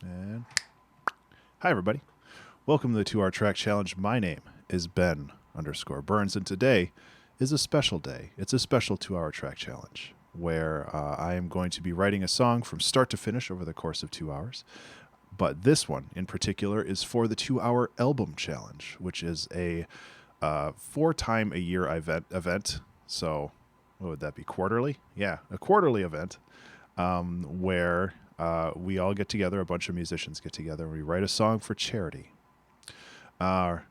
And hi, everybody. Welcome to the 2-Hour Track Challenge. My name is Ben_Burns, and today is a special day. It's a special 2-Hour Track Challenge where I am going to be writing a song from start to finish over the course of 2 hours. But this one in particular is for the 2-Hour Album Challenge, which is a 4-time-a-year event. So what would that be, quarterly? Yeah, a quarterly event where we all get together, a bunch of musicians get together, and we write a song for charity, or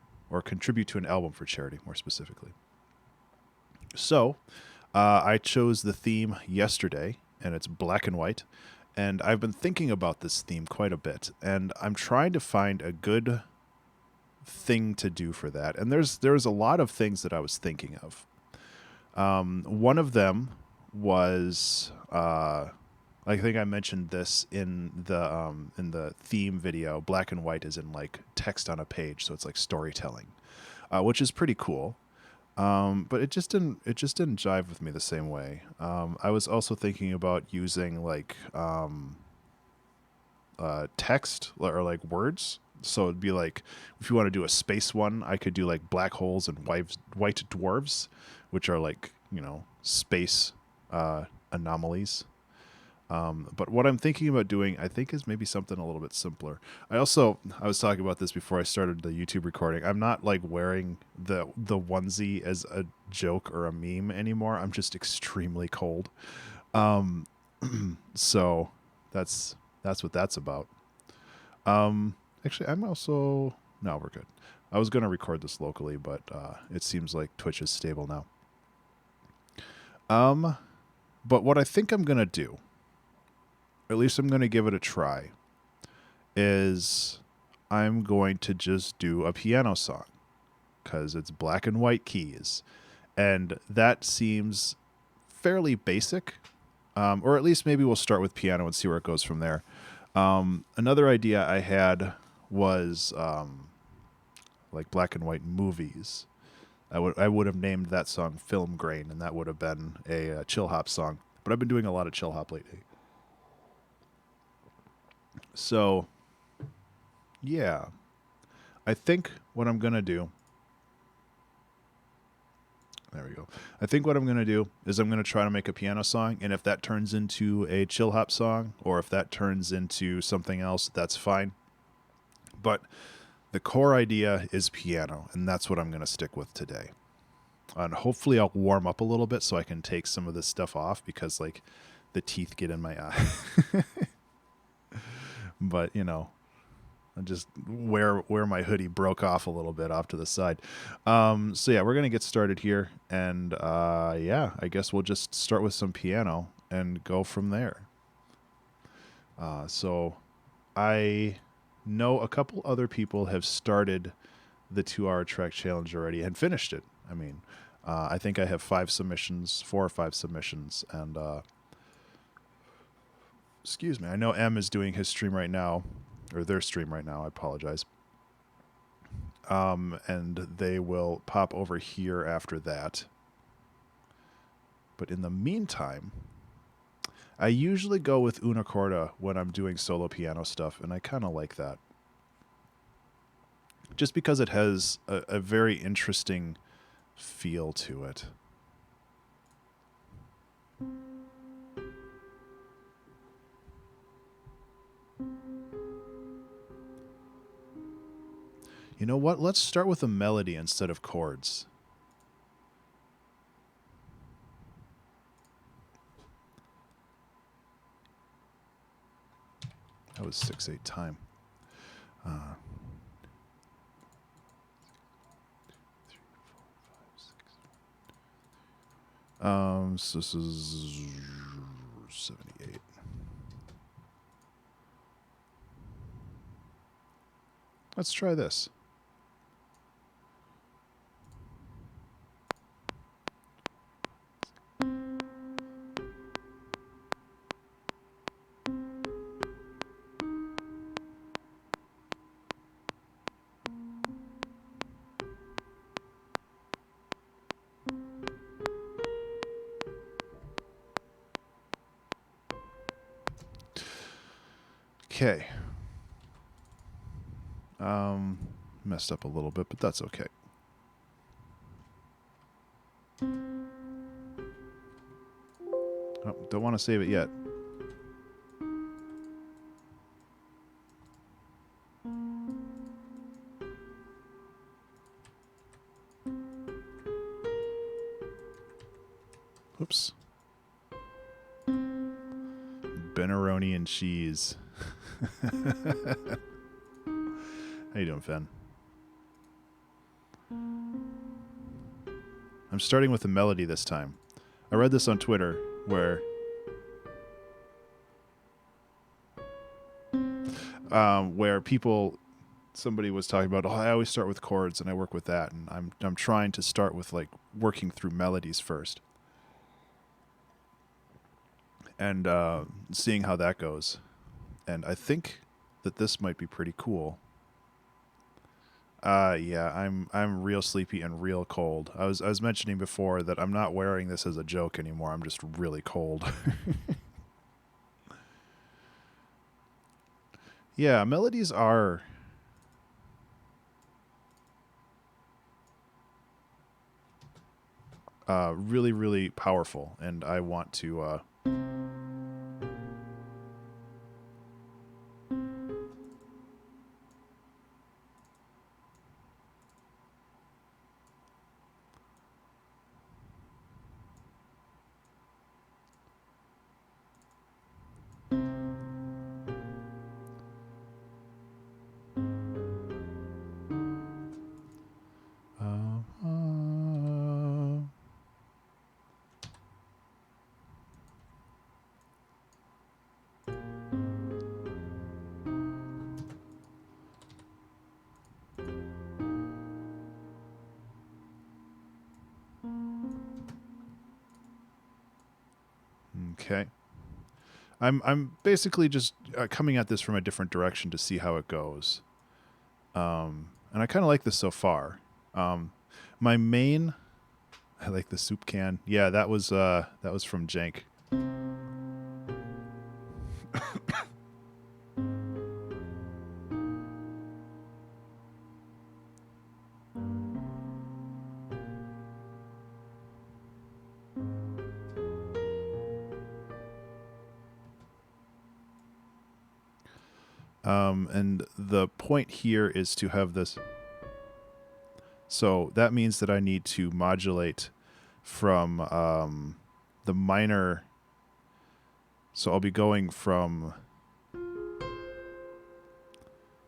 contribute to an album for charity, more specifically. So I chose the theme yesterday, and it's black and white, and I've been thinking about this theme quite a bit, and I'm trying to find a good thing to do for that. And there's a lot of things that I was thinking of. One of them was I think I mentioned this in the theme video. Black and white is in like text on a page, so it's like storytelling, which is pretty cool. But it just didn't jive with me the same way. I was also thinking about using like text or like words. So it'd be like, if you want to do a space one, I could do like black holes and white dwarves, which are like, space anomalies. But what I'm thinking about doing, I think, is maybe something a little bit simpler. I was talking about this before I started the YouTube recording. I'm not like wearing the onesie as a joke or a meme anymore. I'm just extremely cold. So that's what that's about. Actually, I'm also... No, we're good. I was going to record this locally, but it seems like Twitch is stable now. But what I think I'm going to do, at least I'm going to give it a try, is I'm going to just do a piano song, because it's black and white keys. And that seems fairly basic, or at least maybe we'll start with piano and see where it goes from there. Another idea I had was like black and white movies. I would have named that song Film Grain, and that would have been a chill hop song. But I've been doing a lot of chill hop lately. So, yeah. I think what I'm going to do... There we go. I think what I'm going to do is I'm going to try to make a piano song, and if that turns into a chill hop song, or if that turns into something else, that's fine. But the core idea is piano, and that's what I'm going to stick with today. And hopefully I'll warm up a little bit so I can take some of this stuff off, because like the teeth get in my eye. But I just where my hoodie broke off a little bit off to the side. So yeah, we're gonna get started here, and yeah, I guess we'll just start with some piano and go from there. So I know a couple other people have started the 2-Hour Track Challenge already and finished it. I mean, I think I have 4 or 5 submissions, and excuse me, I know M is doing his stream right now, or their stream right now. I apologize. And they will pop over here after that. But in the meantime, I usually go with una corda when I'm doing solo piano stuff, and I kind of like that. Just because it has a very interesting feel to it. You know what? Let's start with a melody instead of chords. That was 6/8 time. So this is 78. Let's try this. Okay. Messed up a little bit, but that's okay. Oh, don't want to save it yet. Oops. Beneroni and cheese. How you doing, Fen? I'm starting with a melody this time. I read this on Twitter where somebody was talking about, oh, I always start with chords and I work with that, and I'm trying to start with like working through melodies first. And seeing how that goes. And I think that this might be pretty cool. Yeah, I'm real sleepy and real cold. I was mentioning before that I'm not wearing this as a joke anymore. I'm just really cold. Yeah, melodies are really, really powerful, and I want to okay. I'm basically just coming at this from a different direction to see how it goes. And I kind of like this so far. My main, I like the soup can. Yeah, that was from Jank. And the point here is to have this. So that means that I need to modulate from the minor. So I'll be going from.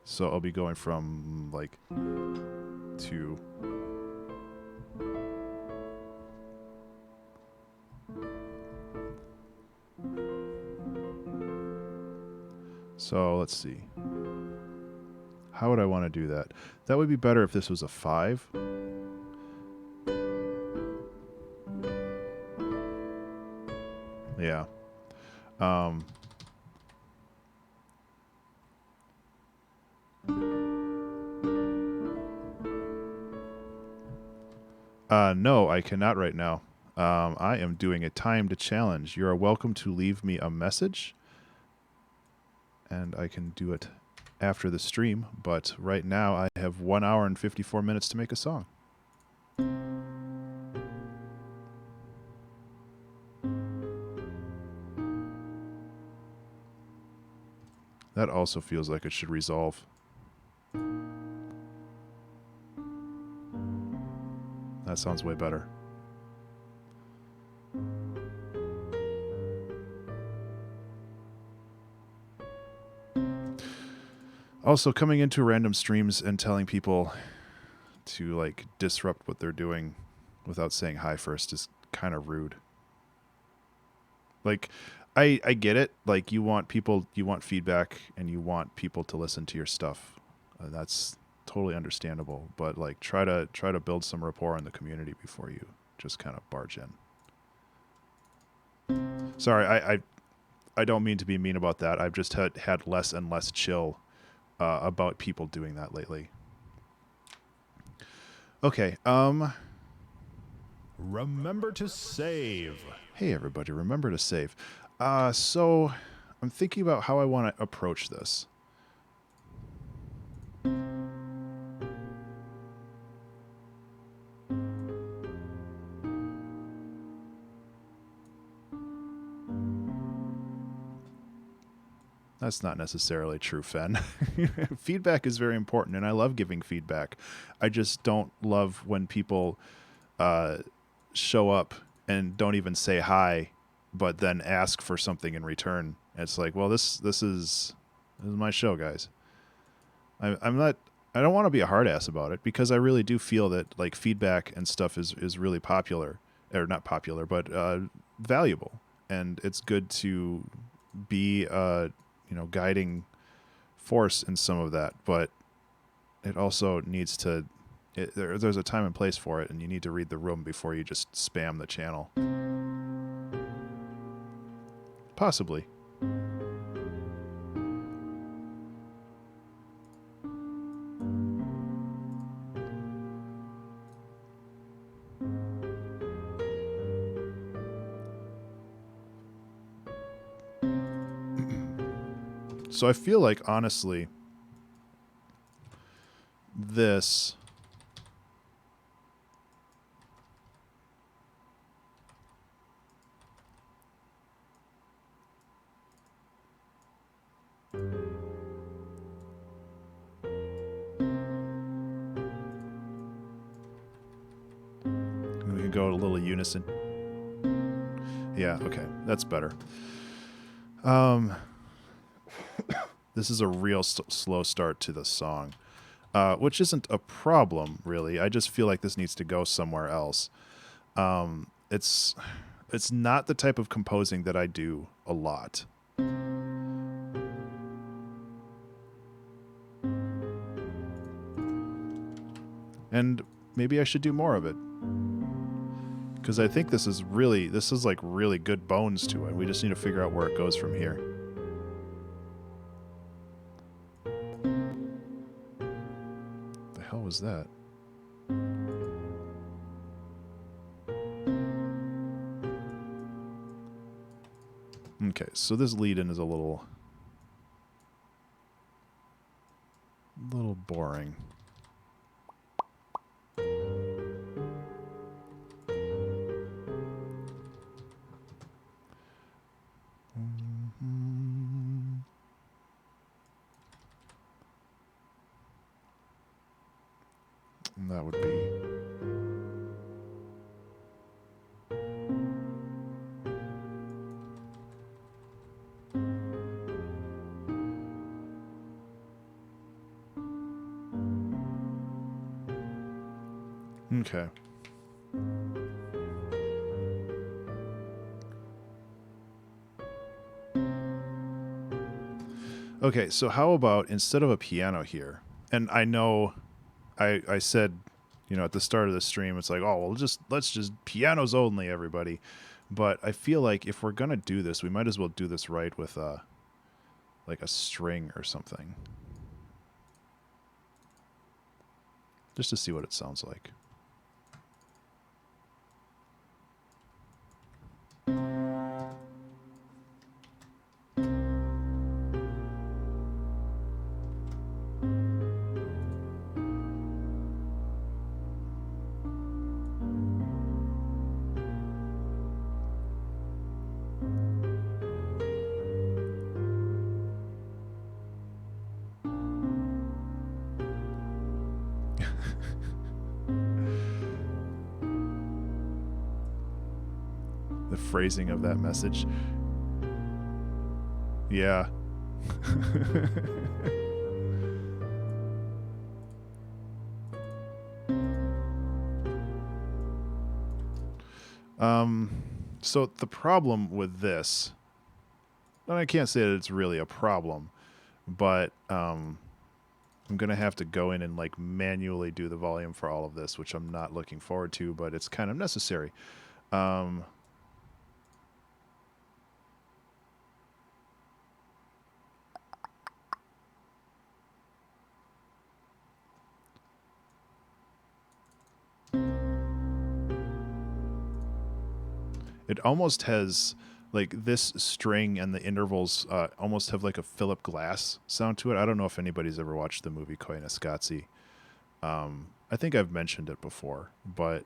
So I'll be going from like to. So let's see. How would I want to do that? That would be better if this was a 5. Yeah. No, I cannot right now. I am doing a timed challenge. You are welcome to leave me a message, and I can do it after the stream, but right now I have 1 hour and 54 minutes to make a song. That also feels like it should resolve. That sounds way better. Also, coming into random streams and telling people to like disrupt what they're doing without saying hi first is kind of rude. Like, I get it. Like, you want feedback, and you want people to listen to your stuff. That's totally understandable. But like, try to build some rapport in the community before you just kind of barge in. Sorry, I don't mean to be mean about that. I've just had less and less chill about people doing that lately. Okay. Remember to save. Hey everybody, remember to save. So I'm thinking about how I want to approach this. That's not necessarily true, Fen. Feedback is very important, and I love giving feedback. I just don't love when people show up and don't even say hi, but then ask for something in return. It's like, well, this is my show, guys. I'm not. I don't want to be a hard ass about it because I really do feel that like feedback and stuff is really popular, or not popular, but valuable, and it's good to be guiding force in some of that, but it also needs to there's a time and place for it, and you need to read the room before you just spam the channel. Possibly. So I feel like, honestly, this we can go a little unison. Yeah, okay, that's better. This is a real slow start to the song, which isn't a problem, really. I just feel like this needs to go somewhere else. It's not the type of composing that I do a lot. And maybe I should do more of it. Because I think this is like really good bones to it. We just need to figure out where it goes from here. The hell was that? Okay, so this lead-in is a little boring. And that would be... Okay. Okay, so how about instead of a piano here, and I know I said, at the start of the stream, it's like, oh, well, let's just pianos only, everybody. But I feel like if we're going to do this, we might as well do this right with like a string or something. Just to see what it sounds like. The phrasing of that message. Yeah. So the problem with this, and I can't say that it's really a problem, but I'm going to have to go in and like manually do the volume for all of this, which I'm not looking forward to, but it's kind of necessary. It almost has, like, this string and the intervals almost have like a Philip Glass sound to it. I don't know if anybody's ever watched the movie Koyaanisqatsi. I think I've mentioned it before, but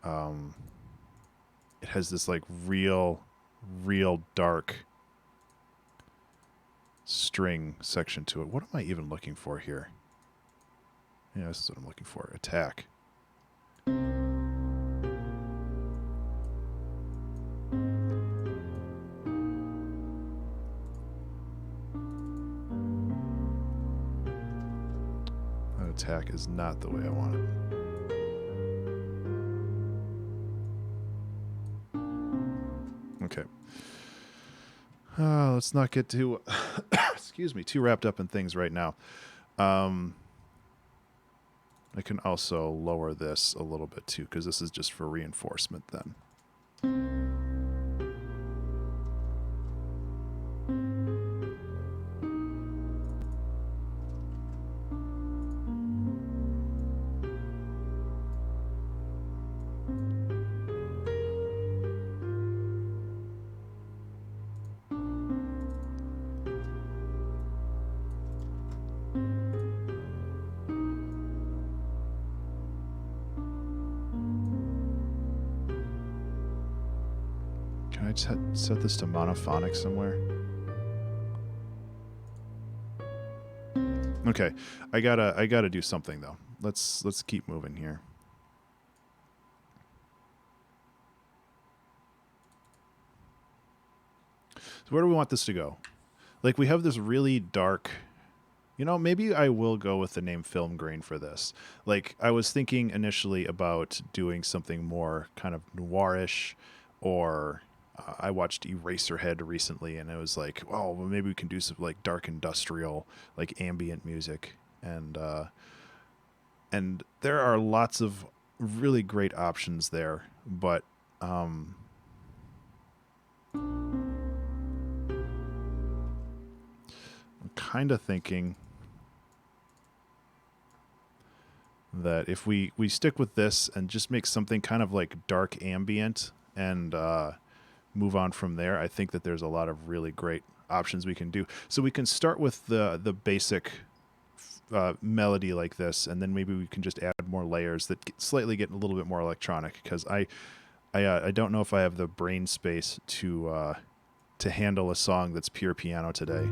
it has this like real dark string section to it. What am I even looking for here? Yeah, this is what I'm looking for. Attack. That attack is not the way I want it. Okay. Let's not get too, excuse me, too wrapped up in things right now. I can also lower this a little bit too, because this is just for reinforcement then. Can I set this to monophonic somewhere? Okay, I gotta do something though. Let's keep moving here. So where do we want this to go? Like, we have this really dark, you know, maybe I will go with the name film grain for this. Like, I was thinking initially about doing something more kind of noirish, or I watched Eraserhead recently, and it was like, oh, well, maybe we can do some like dark industrial, like ambient music, and there are lots of really great options there, but I'm kind of thinking that if we stick with this and just make something kind of like dark ambient and move on from there, I think that there's a lot of really great options we can do. So we can start with the basic melody like this, and then maybe we can just add more layers that slightly get a little bit more electronic, because I don't know if I have the brain space to handle a song that's pure piano today.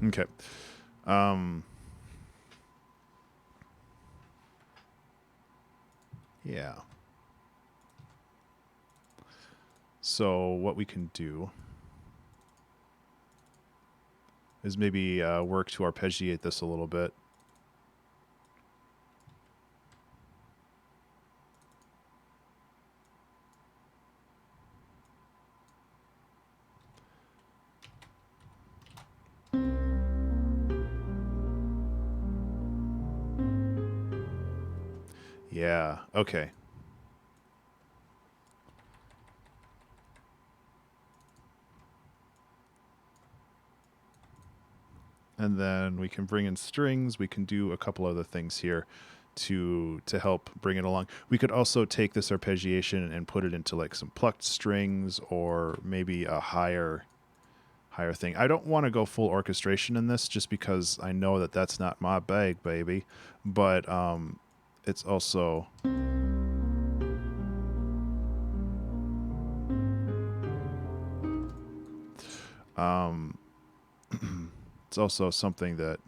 Okay. Yeah. So what we can do is maybe work to arpeggiate this a little bit. Yeah, okay. And then we can bring in strings. We can do a couple other things here to help bring it along. We could also take this arpeggiation and put it into like some plucked strings, or maybe a higher thing. I don't want to go full orchestration in this, just because I know that that's not my bag, baby. But it's also it's also something that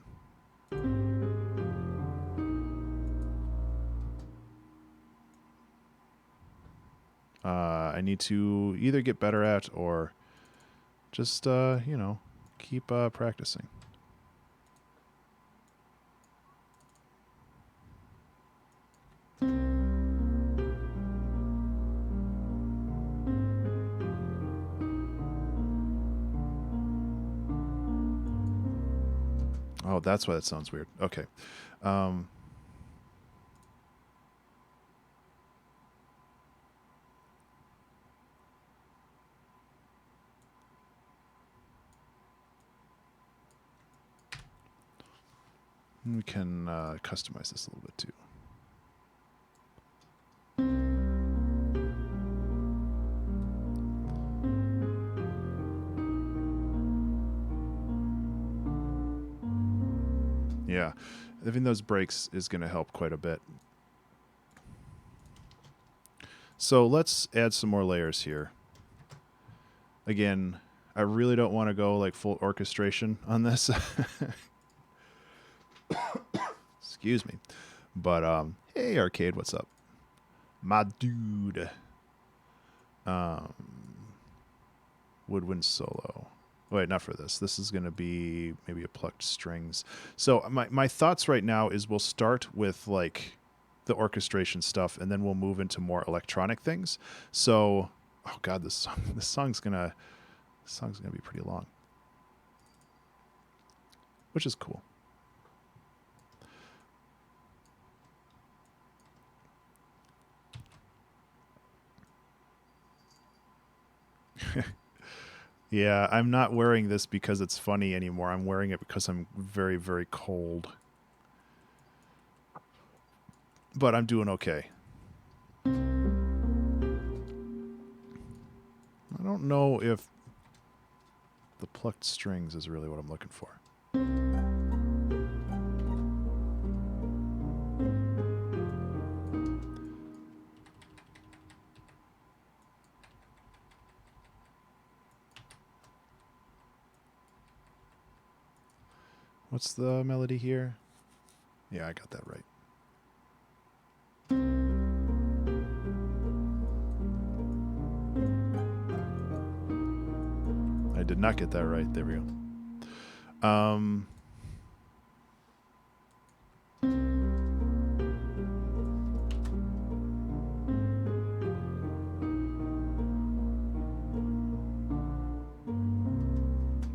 I need to either get better at, or just you know, keep practicing. Oh, that's why that sounds weird. Okay. We can customize this a little bit too. Yeah, having those breaks is going to help quite a bit. So let's add some more layers here. Again, I really don't want to go like full orchestration on this. Excuse me. But, hey, Arcade, what's up? My dude. Woodwind solo. Wait, not for this. This is going to be maybe a plucked strings. So my thoughts right now is we'll start with like the orchestration stuff, and then we'll move into more electronic things. So, oh god, this song's gonna be pretty long, which is cool. Yeah, I'm not wearing this because it's funny anymore. I'm wearing it because I'm very, very cold. But I'm doing okay. I don't know if the plucked strings is really what I'm looking for. What's the melody here? Yeah, I got that right. I did not get that right. There we go.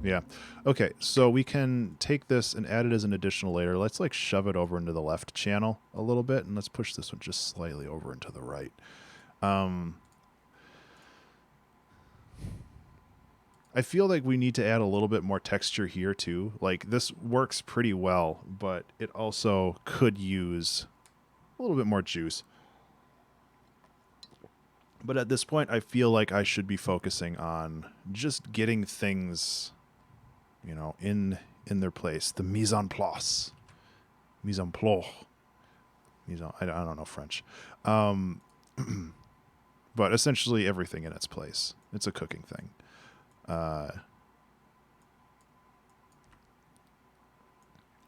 Yeah. Okay, so we can take this and add it as an additional layer. Let's like shove it over into the left channel a little bit, and let's push this one just slightly over into the right. I feel like we need to add a little bit more texture here too. Like this works pretty well, but it also could use a little bit more juice. But at this point, I feel like I should be focusing on just getting things, you know, in their place. The mise en place. Mise en place. I don't know French. But essentially everything in its place. It's a cooking thing. And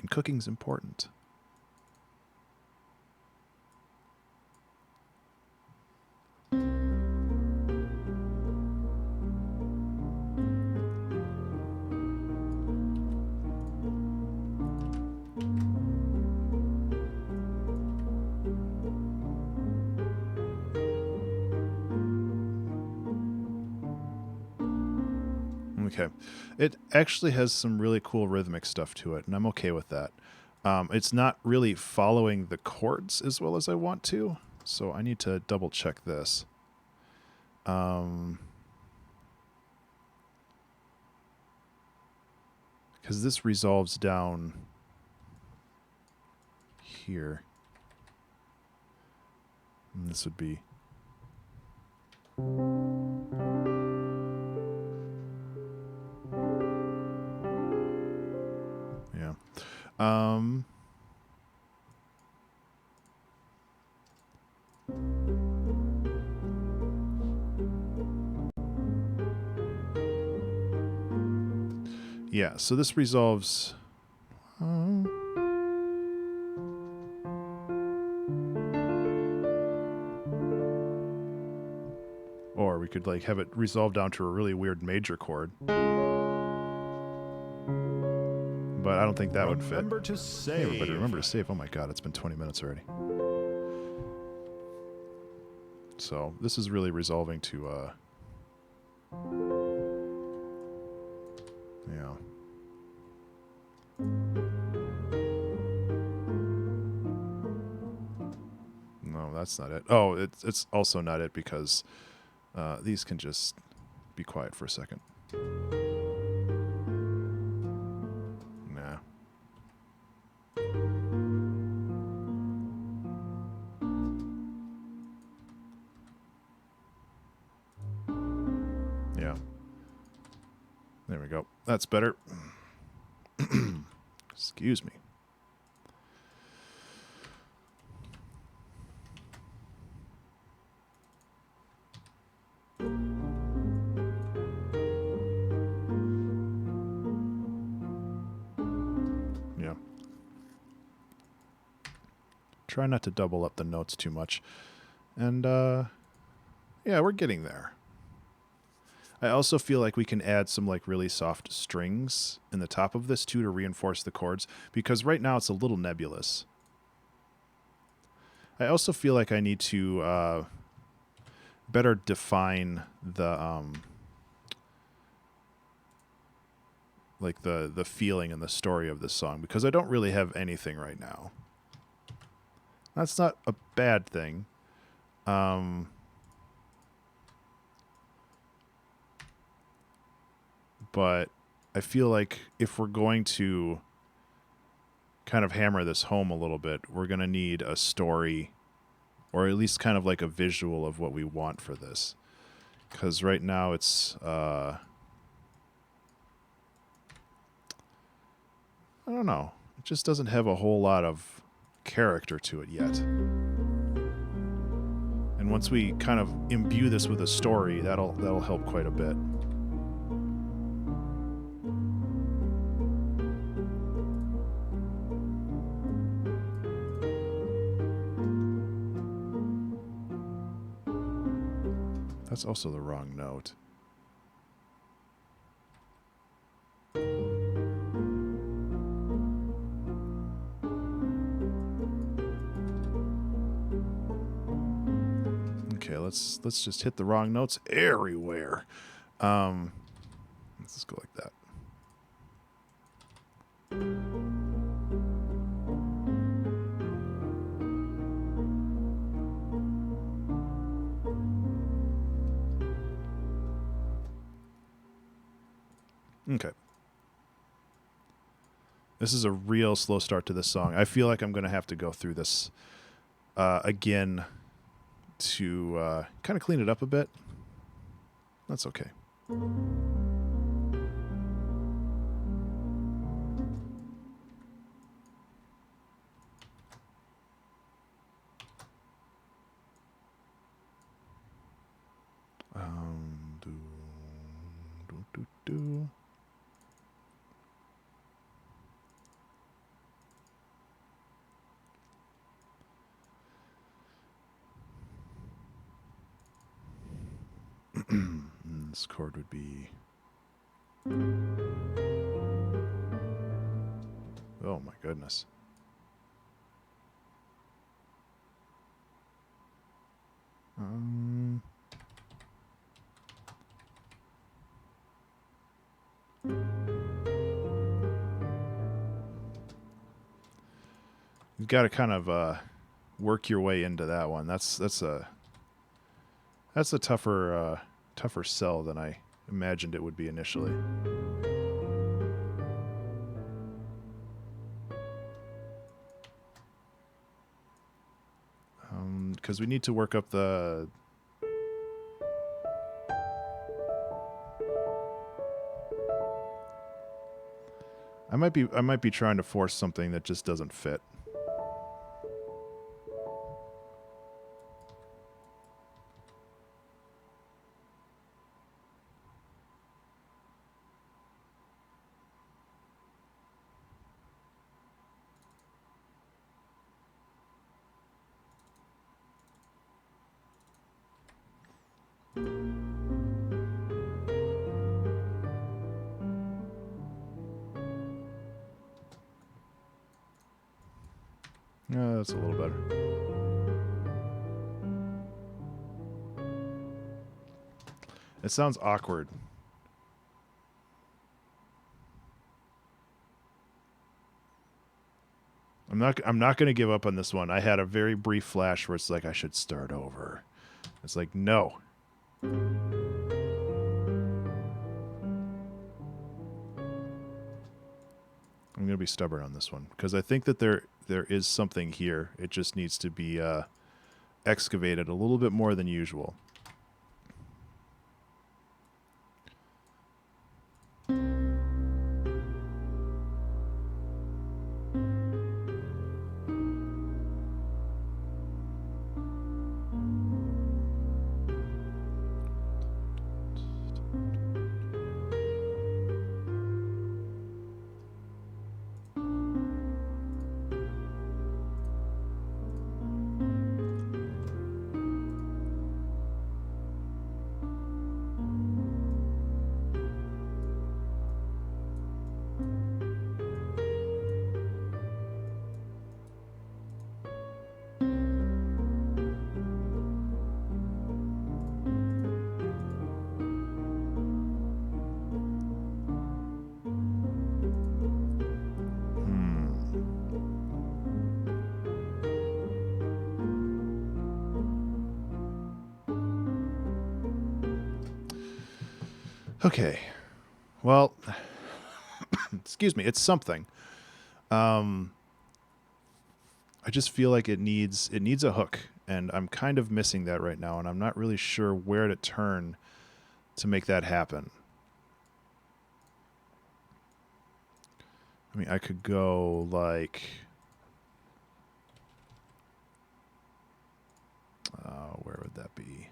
cooking's important. Okay. It actually has some really cool rhythmic stuff to it, and I'm okay with that. It's not really following the chords as well as I want to, so I need to double check this. Because this resolves down here. And this would be... Yeah. Yeah, so this resolves... Or we could like have it resolve down to a really weird major chord. But I don't think that would fit. Remember to save. Hey everybody, remember to save. Oh my god, it's been 20 minutes already. So this is really resolving to yeah. No, that's not it. Oh, it's also not it because these can just be quiet for a second. Nah. There we go. That's better. Excuse me. Yeah. Try not to double up the notes too much. And, yeah, we're getting there. I also feel like we can add some like really soft strings in the top of this too to reinforce the chords, because right now it's a little nebulous. I also feel like I need to better define the like the feeling and the story of this song, because I don't really have anything right now. That's not a bad thing. But I feel like if we're going to kind of hammer this home a little bit, we're going to need a story, or at least kind of like a visual of what we want for this. Because right now it's, I don't know. It just doesn't have a whole lot of character to it yet. And once we kind of imbue this with a story, that'll help quite a bit. That's also the wrong note. Okay, let's just hit the wrong notes everywhere. Let's just go like that. Okay. This is a real slow start to this song. I feel like I'm going to have to go through this again to kind of clean it up a bit. That's okay. Do. This chord would be... Oh my goodness. You've got to kind of work your way into that one. That's a tougher sell than I imagined it would be initially. Because we need to work up the... I might be trying to force something that just doesn't fit. That's a little better. It sounds awkward. I'm not going to give up on this one. I had a very brief flash where it's like I should start over. It's like, no. I'm going to be stubborn on this one because I think that there is something here. It just needs to be excavated a little bit more than usual. Okay. Well, excuse me. It's something. I just feel like it needs a hook, and I'm kind of missing that right now, and I'm not really sure where to turn to make that happen. I mean, I could go like where would that be?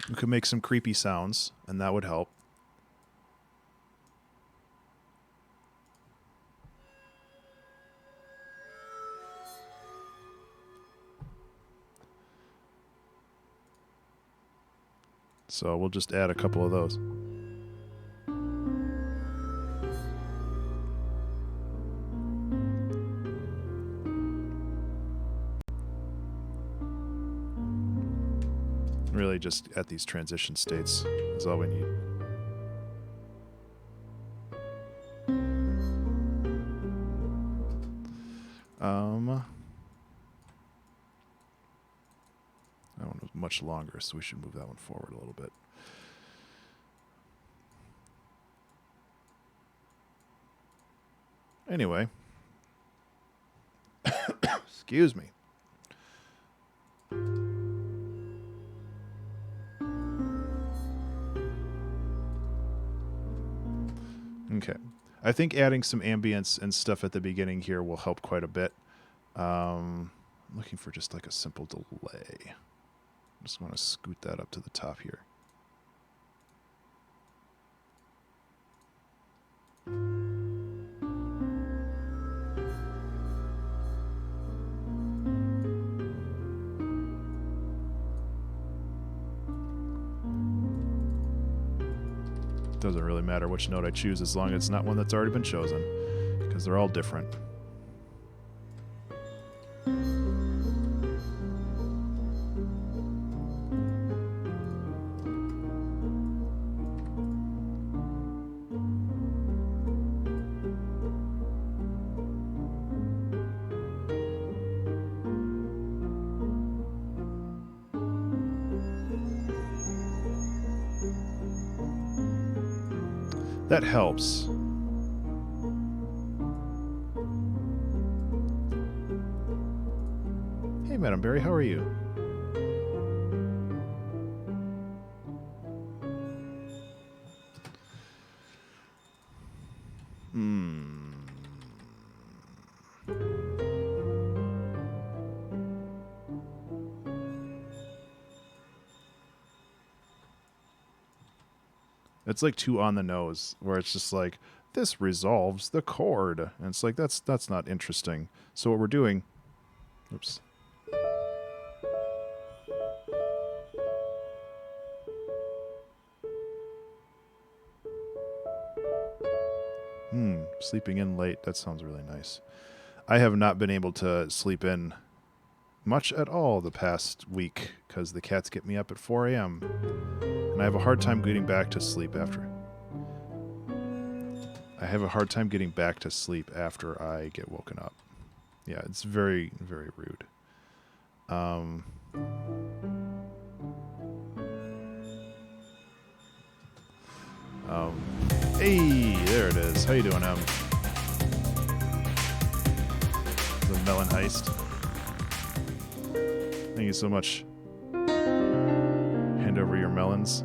We could make some creepy sounds, and that would help. So we'll just add a couple of those. Really just at these transition states is all we need. That one was much longer, so we should move that one forward a little bit. Anyway. Excuse me. Okay. I think adding some ambience and stuff at the beginning here will help quite a bit. I'm looking for just like a simple delay. I just want to scoot that up to the top here. Doesn't really matter which note I choose as long as it's not one that's already been chosen, because they're all different. That helps. Hey, Madam Berry, how are you? It's like too on the nose, where it's just like, this resolves the chord. And it's like, that's not interesting. So what we're doing... Oops. Sleeping in late. That sounds really nice. I have not been able to sleep in much at all the past week because the cats get me up at 4 a.m. and I have a hard time getting back to sleep after. I get woken up. Yeah, it's very, very rude. Hey, there it is. How you doing, Em? The melon heist. Thank you so much. Hand over your melons.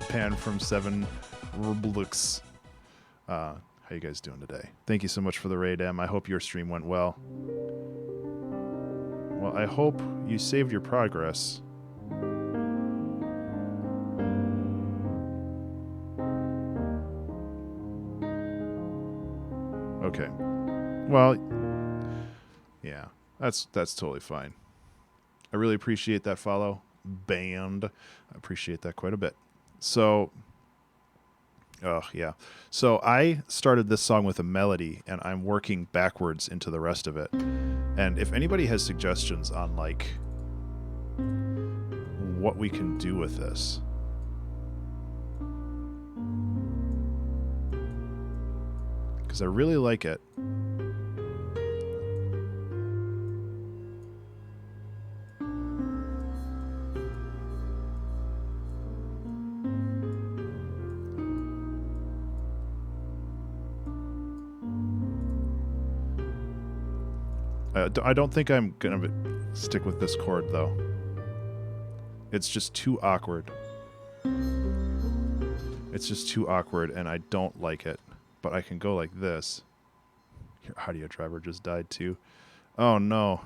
Pan from 7 Rublux. How you guys doing today? Thank you so much for the raid, Em. I hope your stream went well. Well, I hope you saved your progress. Okay. Well, yeah, that's totally fine. I really appreciate that follow, band. I appreciate that quite a bit. So, oh yeah. So I started this song with a melody, and I'm working backwards into the rest of it. And if anybody has suggestions on like what we can do with this, because I really like it. I don't think I'm going to stick with this chord, though. It's just too awkward. It's just too awkward, and I don't like it. But I can go like this. Your audio driver just died, too. Oh, no.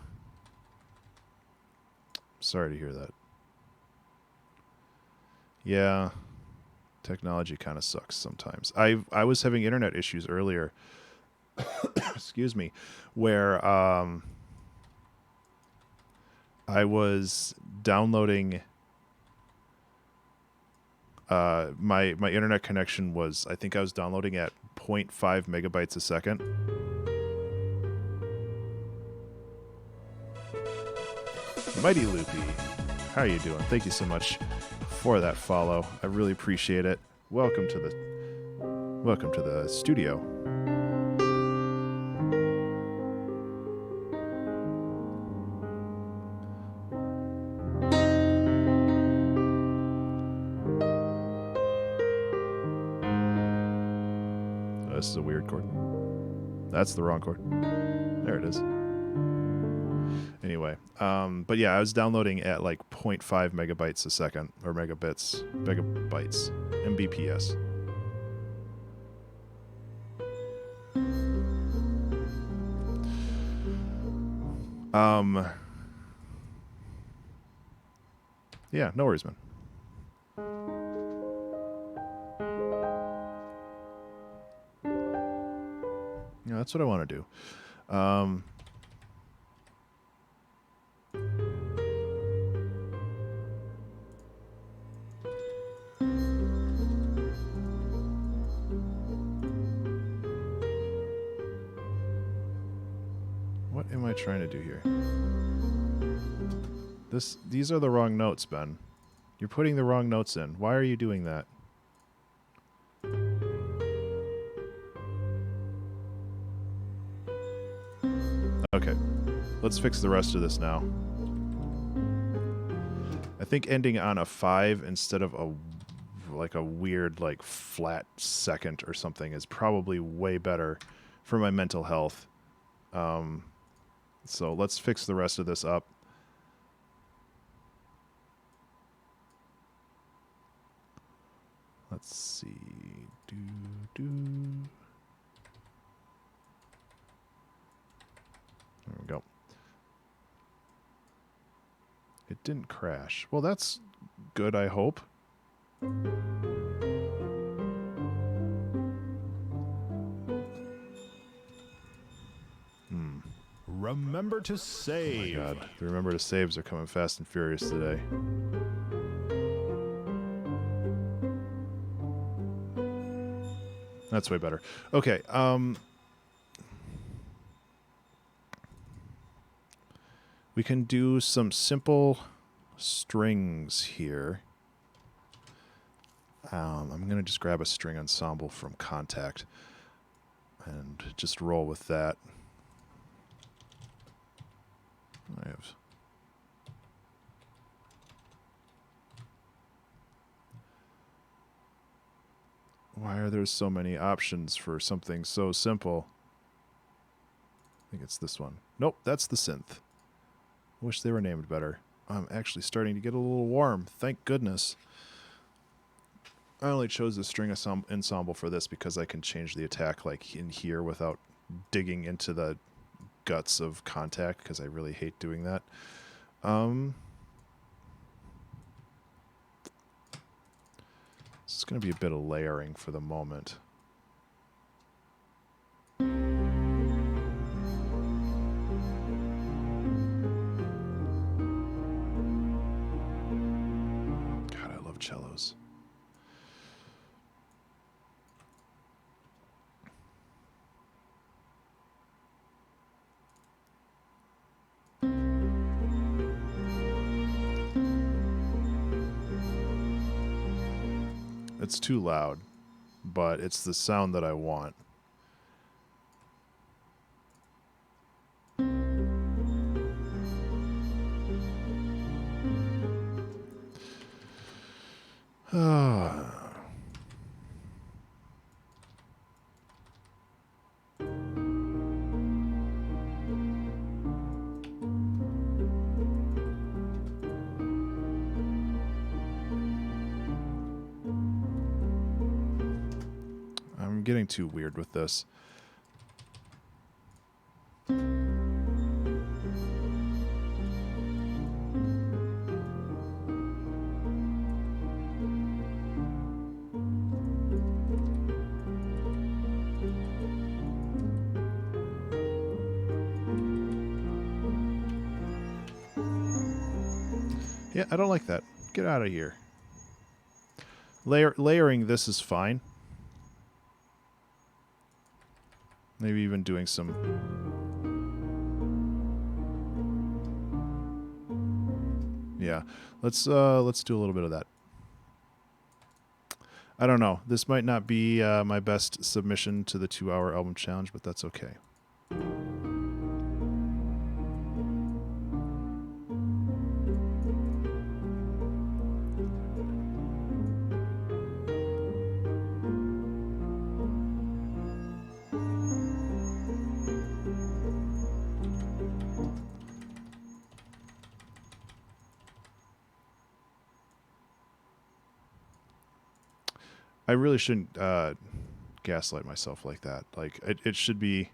Sorry to hear that. Yeah. Technology kind of sucks sometimes. I was having internet issues earlier. Excuse me, where I was downloading my internet connection was, I think I was downloading at 0.5 megabytes a second. Mighty Loopy, how are you doing? Thank you so much for that follow. I really appreciate it. Welcome to the studio. This is a weird chord. That's the wrong chord. There it is. Anyway, but yeah, I was downloading at like 0.5 megabytes a second, or megabytes, Mbps. Yeah, no worries, man. Yeah, that's what I want to do. What am I trying to do here? These are the wrong notes, Ben. You're putting the wrong notes in. Why are you doing that? Okay, let's fix the rest of this now. I think ending on a 5 instead of a weird like flat second or something is probably way better for my mental health. So let's fix the rest of this up. Let's see. There we go. It didn't crash. Well, that's good, I hope. Remember to save. Oh my God, the remember to saves are coming fast and furious today. That's way better. Okay, we can do some simple strings here. I'm going to just grab a string ensemble from Contact and just roll with that. I have... Why are there so many options for something so simple? I think it's this one. Nope, that's the synth. I wish they were named better. I'm actually starting to get a little warm. Thank goodness. I only chose the string ensemble for this because I can change the attack like in here without digging into the guts of Contact, because I really hate doing that. It's going to be a bit of layering for the moment. God, I love cellos. It's too loud, but it's the sound that I want. I'm getting too weird with this. Yeah, I don't like that. Get out of here. Layering this is fine. Maybe even doing some... Yeah, let's do a little bit of that. I don't know. This might not be my best submission to the 2-hour album challenge, but that's okay. I really shouldn't gaslight myself like that. Like, it should be...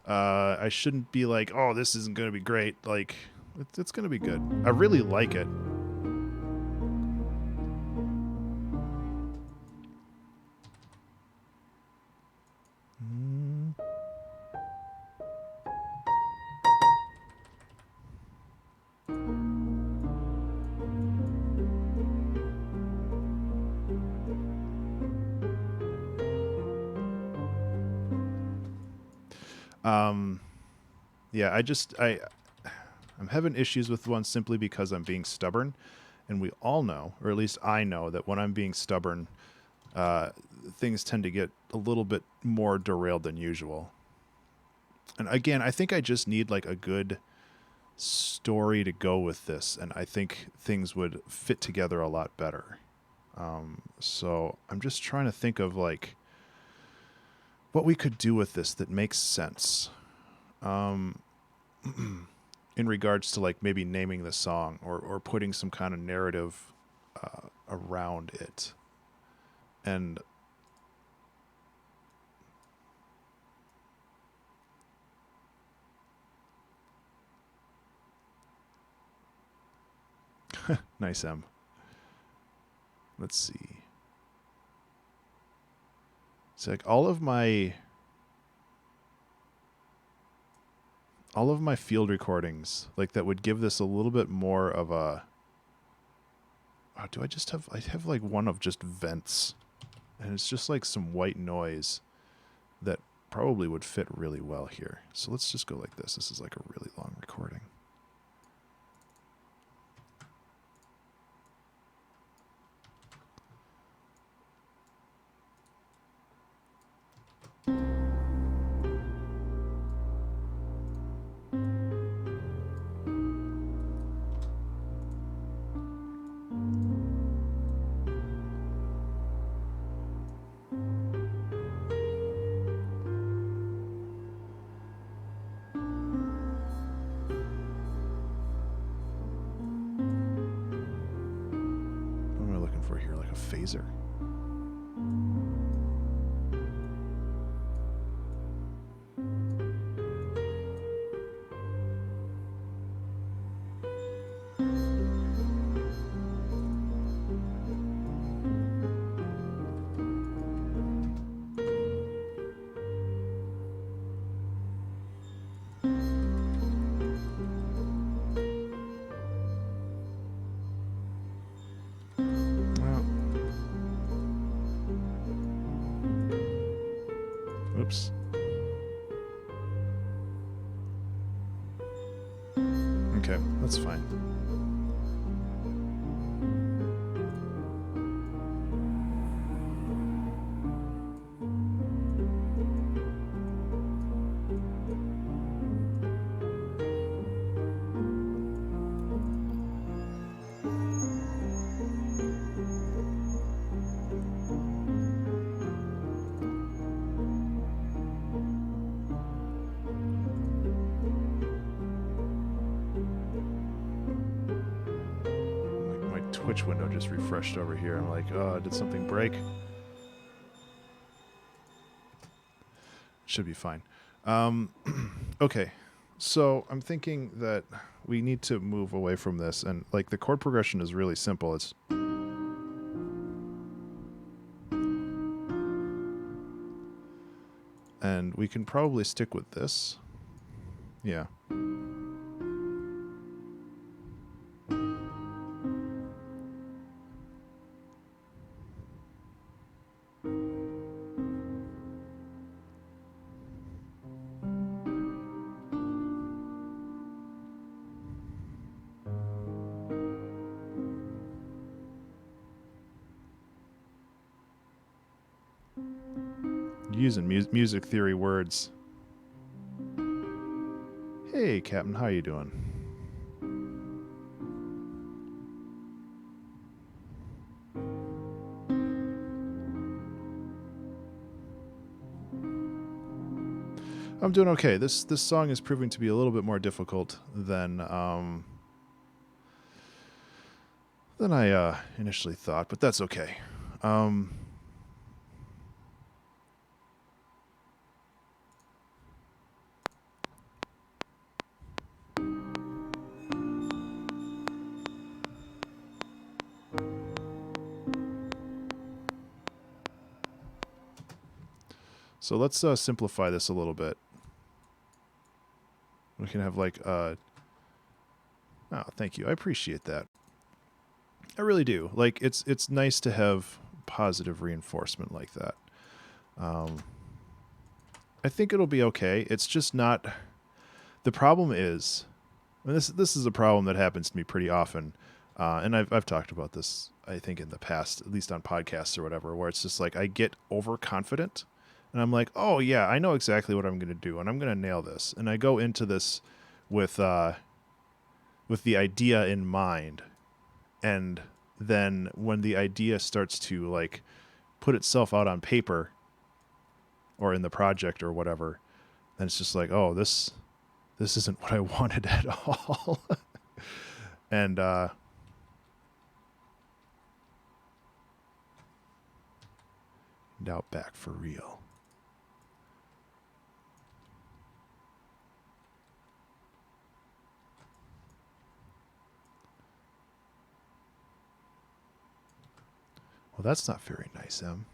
I shouldn't be like, oh, this isn't going to be great. Like, it's going to be good. I really like it. Yeah, I'm having issues with one simply because I'm being stubborn, and we all know, or at least I know, that when I'm being stubborn, things tend to get a little bit more derailed than usual. And again, I think I just need like a good story to go with this, and I think things would fit together a lot better. So I'm just trying to think of like what we could do with this that makes sense. In regards to like maybe naming the song or putting some kind of narrative around it. And nice, M. Let's see. It's like all of my field recordings, like that would give this a little bit more of a... Oh, I have like one of just vents, and it's just like some white noise that probably would fit really well here. So let's just go like this. This is like a really long recording. For here, like a phaser. Oops. Okay, that's fine. Twitch window just refreshed over here. I'm like, oh, did something break? Should be fine. Okay, so I'm thinking that we need to move away from this, and like the chord progression is really simple. It's and we can probably stick with this. Yeah. Using music theory words. Hey, Captain, how you doing? I'm doing okay. This song is proving to be a little bit more difficult than I initially thought, but that's okay. So let's simplify this a little bit. We can have like oh, thank you. I appreciate that. I really do. Like it's nice to have positive reinforcement like that. I think it'll be okay. It's just not. The problem is, and this is a problem that happens to me pretty often, and I've talked about this I think in the past, at least on podcasts or whatever, where it's just like I get overconfident, and I'm like, oh yeah, I know exactly what I'm going to do, and I'm going to nail this, and I go into this with the idea in mind, and then when the idea starts to like put itself out on paper or in the project or whatever, then it's just like, oh, this isn't what I wanted at all. And now back for real. Well, that's not very nice, Em.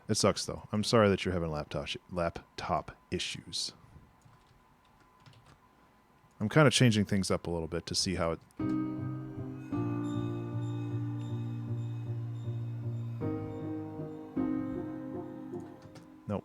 It sucks, though. I'm sorry that you're having laptop issues. I'm kind of changing things up a little bit to see how it... Nope.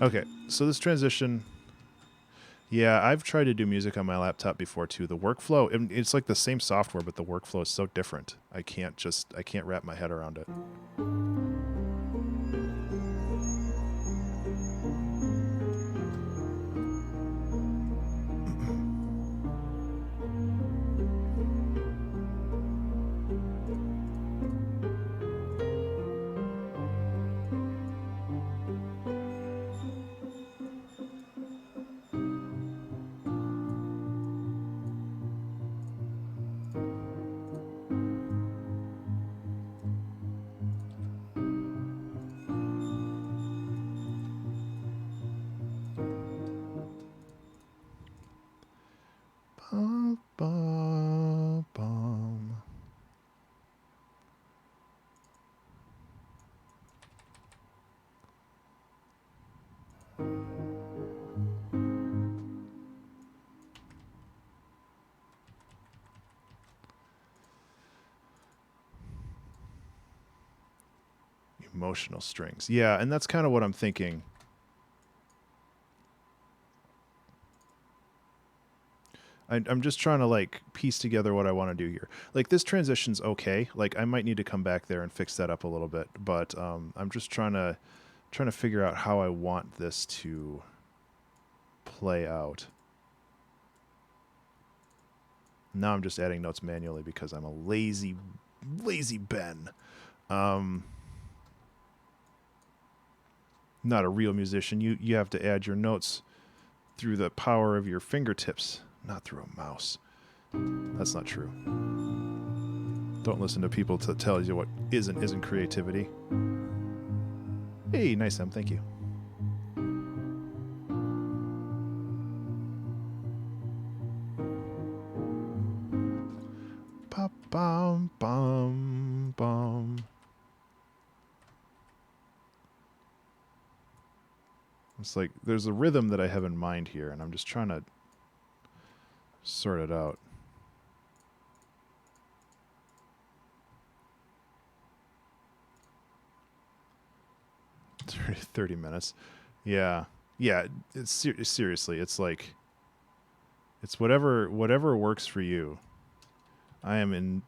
Okay, so this transition... Yeah, I've tried to do music on my laptop before, too. The workflow, it's like the same software, but the workflow is so different. I can't wrap my head around it. Emotional strings. Yeah, and that's kind of what I'm thinking. I'm just trying to like piece together what I want to do here. Like this transition's okay. Like I might need to come back there and fix that up a little bit, but I'm just trying to figure out how I want this to play out. Now I'm just adding notes manually because I'm a lazy Ben. Not a real musician. You have to add your notes through the power of your fingertips, not through a mouse. That's not true. Don't listen to people to tell you what isn't creativity. Hey, nice Em, thank you. Pop bum bum bum. It's like there's a rhythm that I have in mind here, and I'm just trying to sort it out. It's 30 minutes. Yeah. Yeah, it's seriously, it's like it's whatever works for you. I'm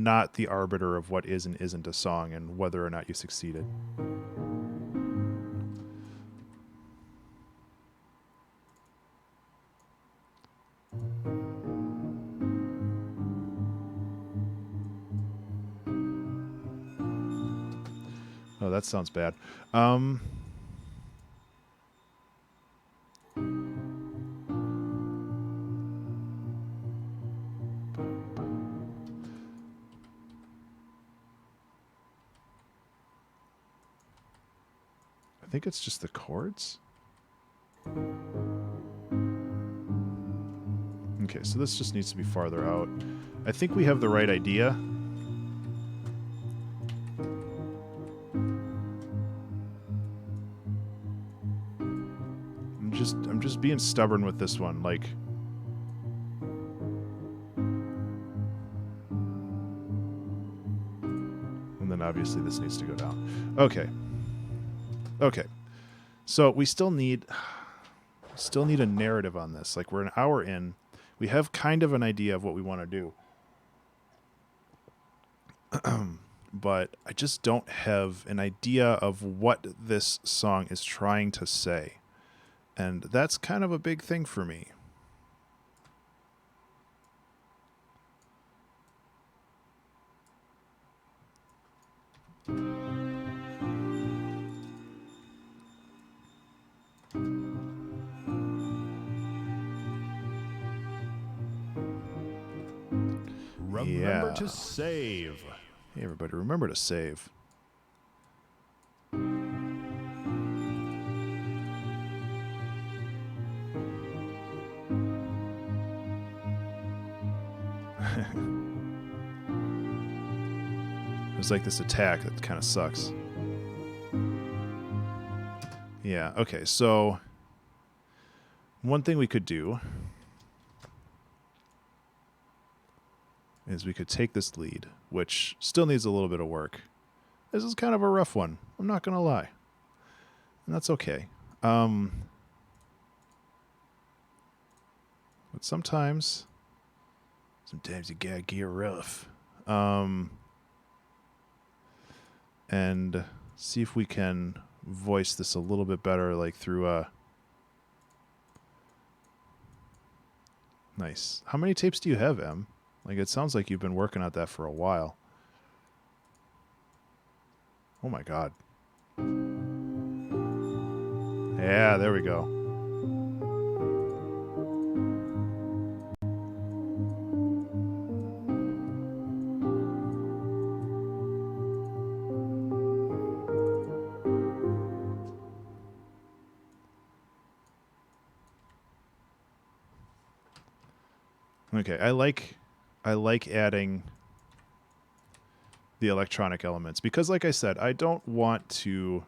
not the arbiter of what is and isn't a song and whether or not you succeeded. Oh, that sounds bad. I think it's just the chords. Okay, so this just needs to be farther out. I think we have the right idea. I'm just being stubborn with this one, like and then obviously this needs to go down. Okay. Okay. So we still need a narrative on this. Like we're an hour in. We have kind of an idea of what we want to do. But I just don't have an idea of what this song is trying to say. And that's kind of a big thing for me. Remember to save. Hey, everybody, remember to save. There's like this attack that kind of sucks. Yeah, okay, so one thing we could do is we could take this lead, which still needs a little bit of work. This is kind of a rough one, I'm not going to lie. And that's okay. But sometimes you gotta get rough. And see if we can voice this a little bit better, like through a... Nice. How many tapes do you have, Em? Like, it sounds like you've been working on that for a while. Oh my god. Yeah, there we go. Okay, I like adding the electronic elements because, like I said, I don't want to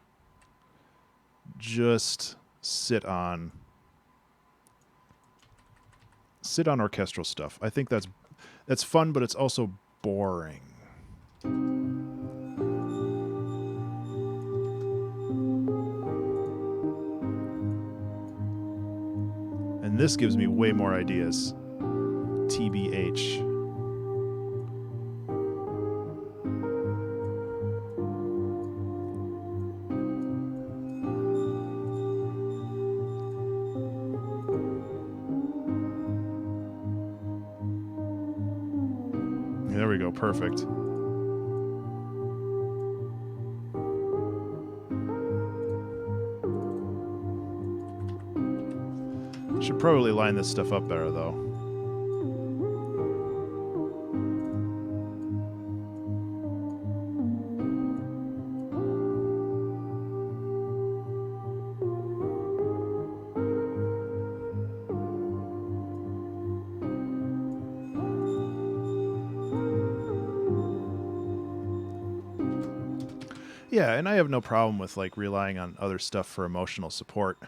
just sit on orchestral stuff. I think that's fun, but it's also boring. And this gives me way more ideas. TBH. There we go. Perfect. Should probably line this stuff up better, though. Yeah, and I have no problem with like relying on other stuff for emotional support.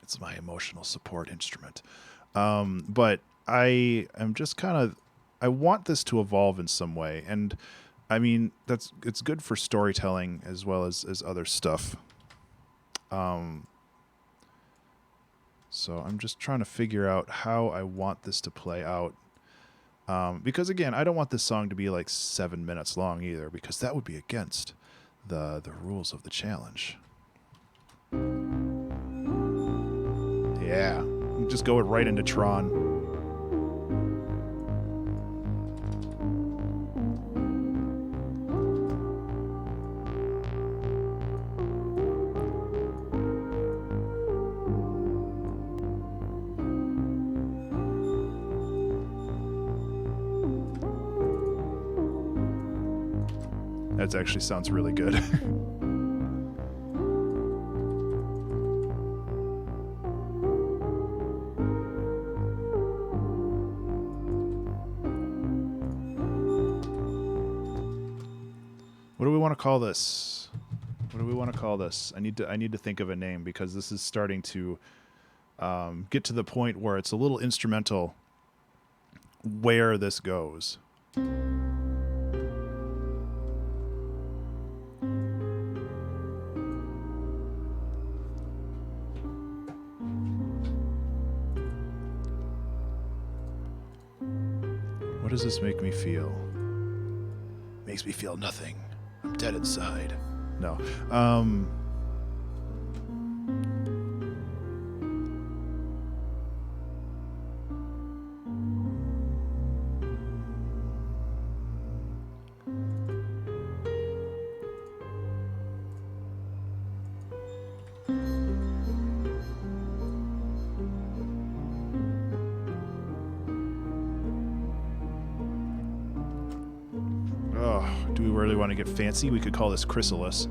It's my emotional support instrument. But I am just kind of, I want this to evolve in some way. And I mean, it's good for storytelling as well as other stuff. So I'm just trying to figure out how I want this to play out. Because again, I don't want this song to be like 7 minutes long either, because that would be against the rules of the challenge. Yeah, just go it right into Tron. That actually sounds really good. What do we want to call this? What do we want to call this? I need to think of a name, because this is starting to get to the point where it's a little instrumental where this goes. What does this make me feel? Makes me feel nothing. I'm dead inside. No. Do we really want to get fancy? We could call this Chrysalis.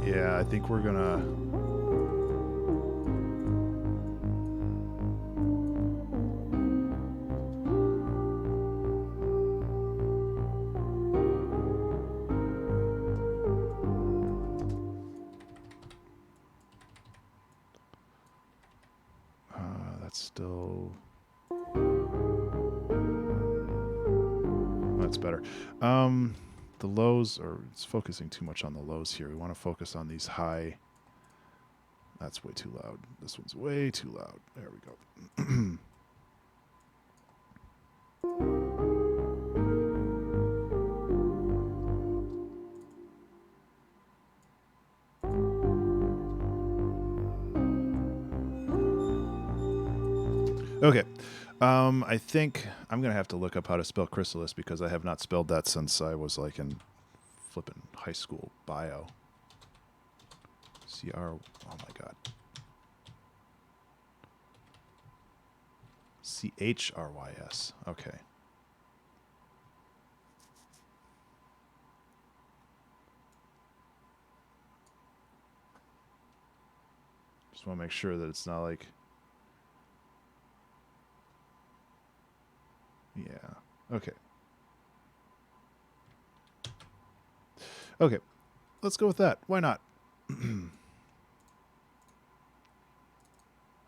Yeah, I think we're gonna... that's still... That's better. The lows, or it's focusing too much on the lows here. We want to focus on these high. That's way too loud. This one's way too loud. There we go. Okay. I think I'm going to have to look up how to spell Chrysalis, because I have not spelled that since I was like in flipping high school bio. CR, oh my God. Chrys. Okay. Just want to make sure that it's not like... Yeah. Okay. Okay. Let's go with that. Why not?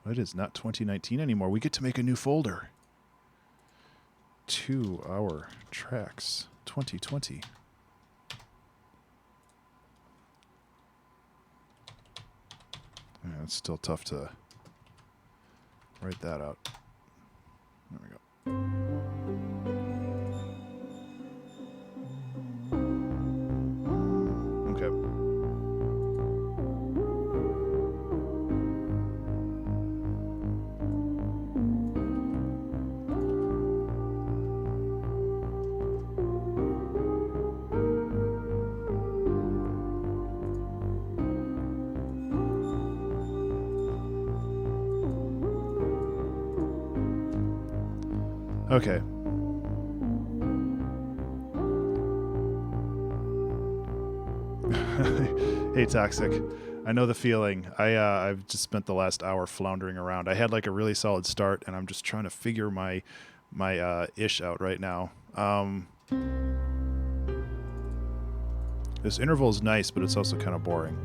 It is not 2019 anymore. We get to make a new folder. 2 hour tracks 2020. Yeah, it's still tough to write that out. There we go. Okay. Okay. Hey, Toxic. I know the feeling. I've just spent the last hour floundering around. I had like a really solid start, and I'm just trying to figure my ish out right now. This interval is nice, but it's also kind of boring.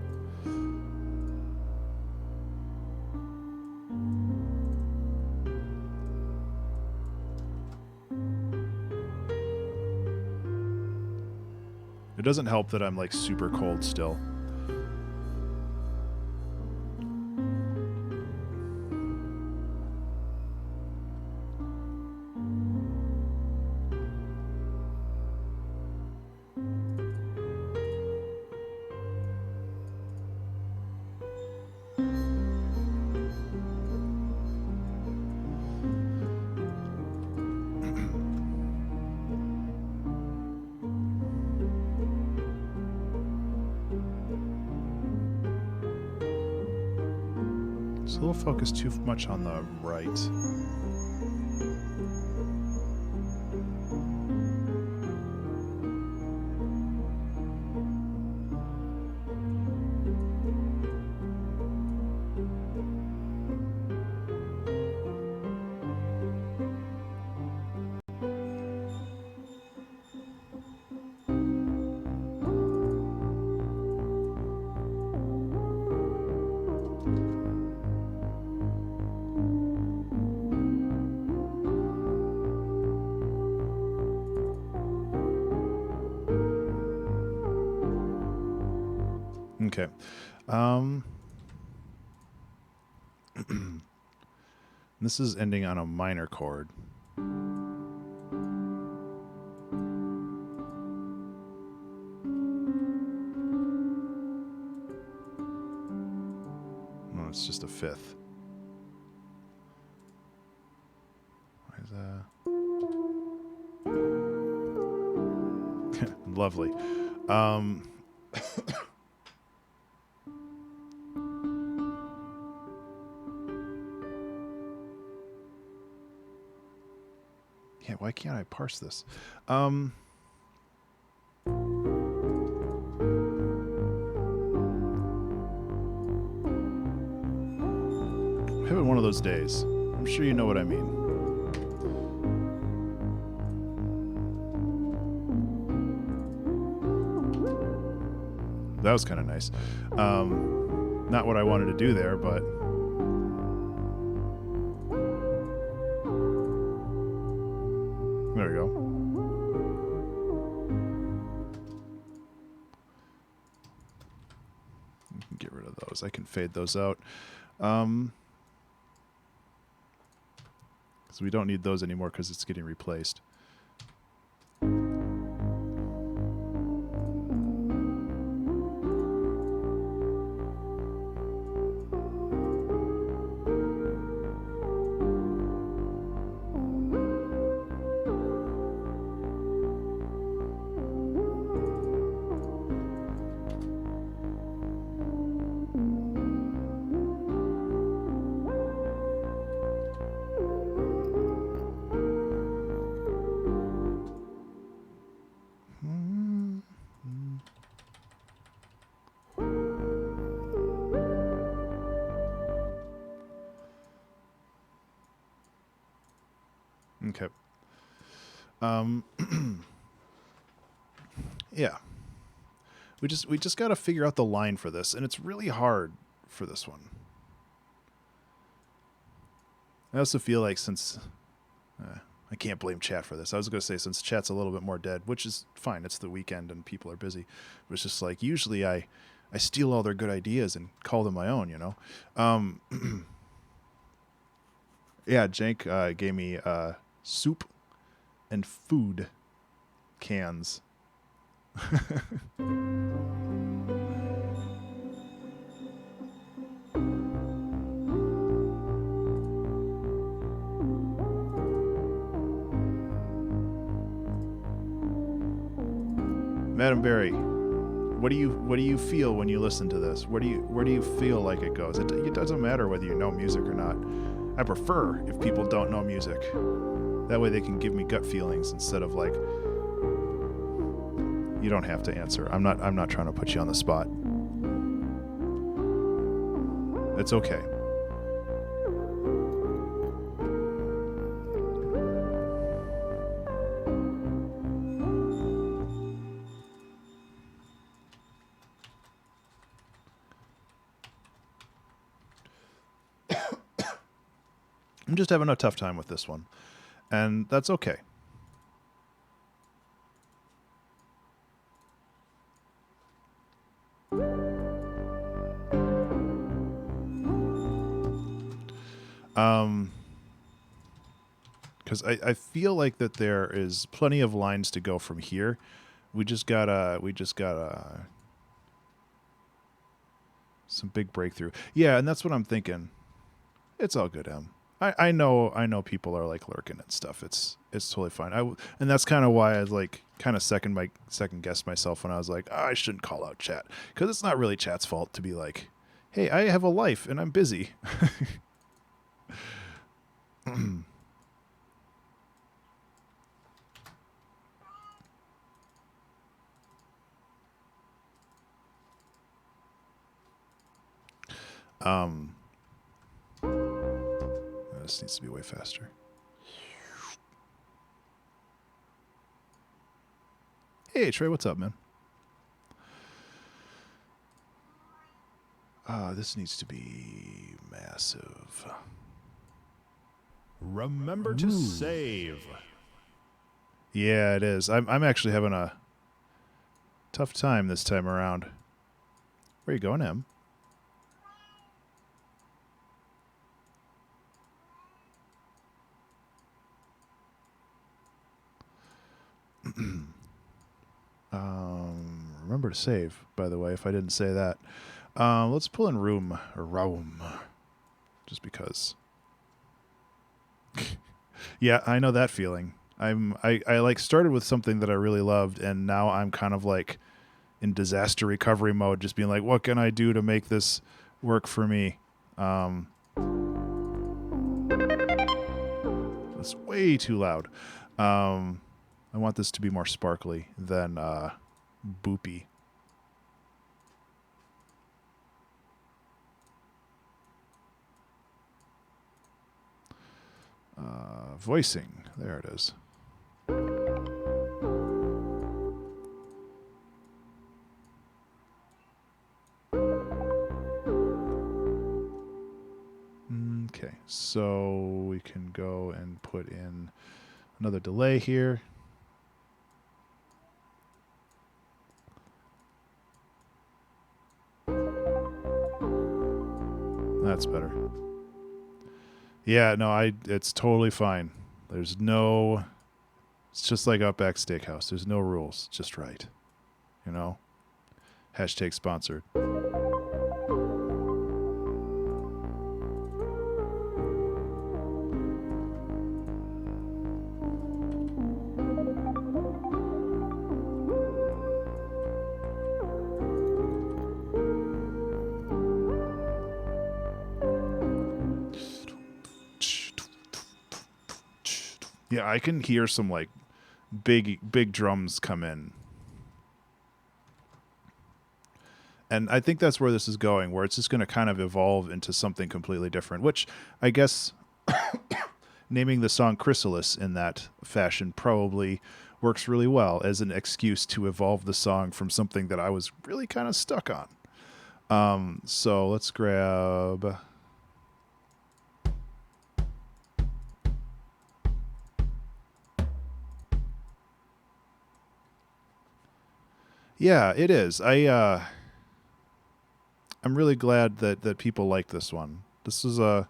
It doesn't help that I'm like super cold still. It's a little focused too much on the right. Okay. This is ending on a minor chord. No, it's just a fifth. Why is that? Lovely. Yeah, why can't I parse this? Having one of those days. I'm sure you know what I mean. That was kind of nice. Not what I wanted to do there, but... There we go. You can get rid of those. I can fade those out. So we don't need those anymore because it's getting replaced. Okay. Yeah. We just got to figure out the line for this, and it's really hard for this one. I also feel like since I can't blame chat for this. I was going to say since chat's a little bit more dead, which is fine. It's the weekend and people are busy. But it's just like usually I steal all their good ideas and call them my own, you know. Yeah, Jank gave me soup and food cans. Madam Berry, what do you feel when you listen to this? Where do you feel like it goes? It doesn't matter whether you know music or not. I prefer if people don't know music. That way they can give me gut feelings instead of like. You don't have to answer. I'm not trying to put you on the spot. It's okay. I'm just having a tough time with this one, and that's okay. Because I feel like that there is plenty of lines to go from here. We just gotta some big breakthrough. Yeah, and that's what I'm thinking. It's all good, Em. I know people are like lurking and stuff. It's totally fine. And that's kind of why I like kind of second guessed myself when I was like, oh, I shouldn't call out chat, because it's not really chat's fault to be like, hey, I have a life and I'm busy. This needs to be way faster. Hey, Trey, what's up, man? This needs to be massive. Remember to save. Yeah, it is. I'm actually having a tough time this time around. Where you going, Em? Remember to save, by the way, if I didn't say that. Let's pull in room. Just because. Yeah, I know that feeling. I like started with something that I really loved, and now I'm kind of like in disaster recovery mode, just being like, what can I do to make this work for me? It's way too loud. I want this to be more sparkly than boopy. Voicing. There it is. Okay, so we can go and put in another delay here. That's better. Yeah, no, it's totally fine. There's no, it's just like Outback Steakhouse. There's no rules, just right. You know? Hashtag sponsored. Yeah, I can hear some like big drums come in And I think that's where this is going, where it's just going to kind of evolve into something completely different, which I guess naming the song Chrysalis in that fashion probably works really well as an excuse to evolve the song from something that I was really kind of stuck on. So let's grab... Yeah, it is. I'm really glad that people like this one. This is a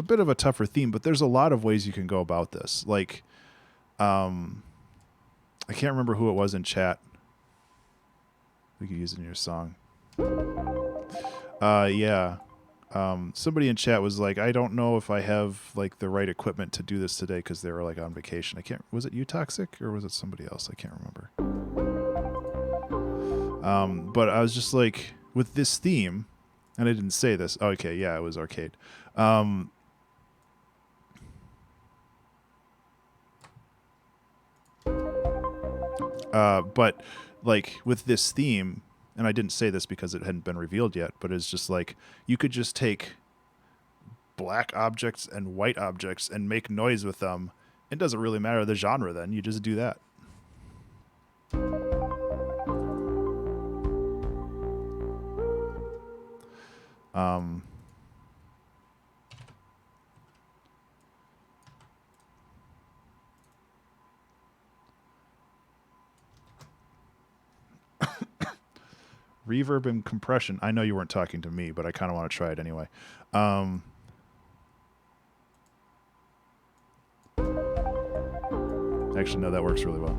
bit of a tougher theme, but there's a lot of ways you can go about this. Like, I can't remember who it was in chat. We could use it in your song. Yeah. Somebody in chat was like, I don't know if I have like the right equipment to do this today because they were like on vacation. Was it you, Toxic, or was it somebody else? I can't remember. But I was just like, with this theme, and I didn't say this. Okay, yeah, it was arcade. But like with this theme, and I didn't say this because it hadn't been revealed yet, but it's just like you could just take black objects and white objects and make noise with them. It doesn't really matter the genre then. You just do that. Reverb and compression. I know you weren't talking to me, but I kind of want to try it anyway. Actually, no, that works really well.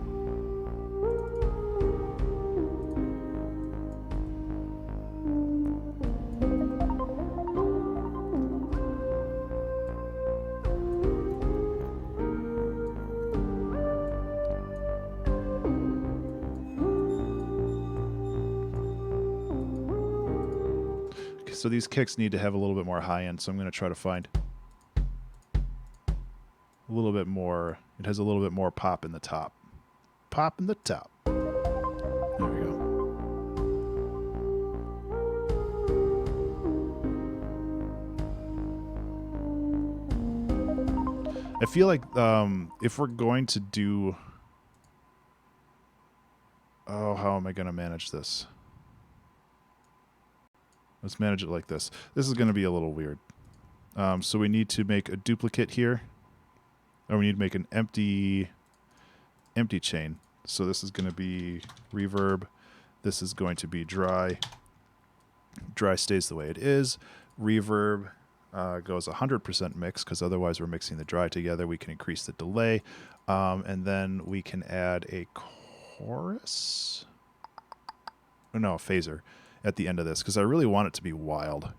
So these kicks need to have a little bit more high end, so I'm going to try to find a little bit more. It has a little bit more pop in the top. Pop in the top. There we go. I feel like if we're going to do... Oh, how am I going to manage this? Let's manage it like this. This is going to be a little weird. So we need to make a duplicate here. Or we need to make an empty chain. So this is going to be reverb. This is going to be dry. Dry stays the way it is. Reverb goes 100% mix, because otherwise we're mixing the dry together. We can increase the delay. And then we can add a chorus? Oh, no, a phaser at the end of this, because I really want it to be wild.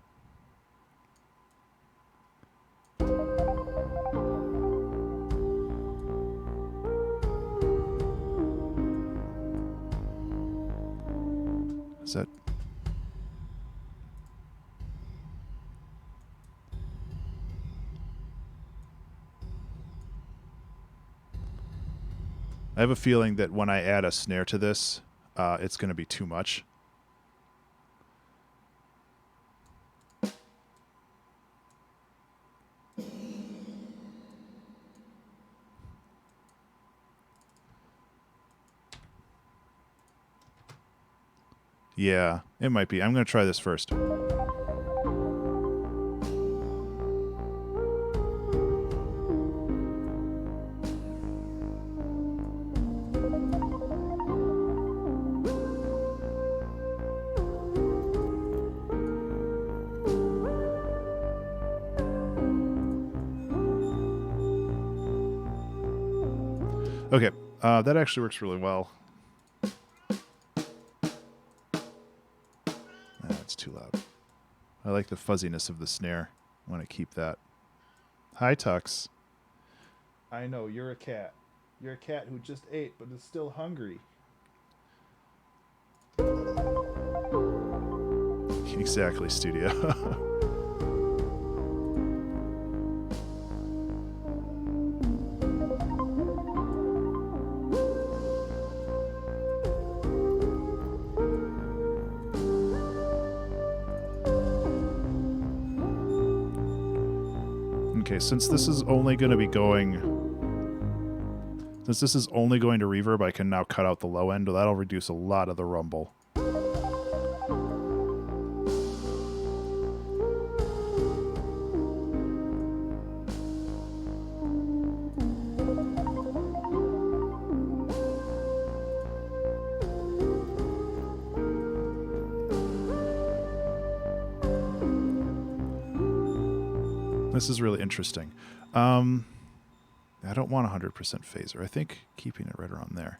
Is that... I have a feeling that when I add a snare to this, it's going to be too much. Yeah, it might be. I'm going to try this first. Okay, that actually works really well. That's too loud. I like the fuzziness of the snare. I want to keep that. Hi, Tux. I know, you're a cat. You're a cat who just ate but is still hungry. Exactly, studio. Okay, since this is only going to be going... Since this is only going to reverb, I can now cut out the low end. That'll reduce a lot of the rumble. This is really interesting. I don't want 100% phaser. I think keeping it right around there.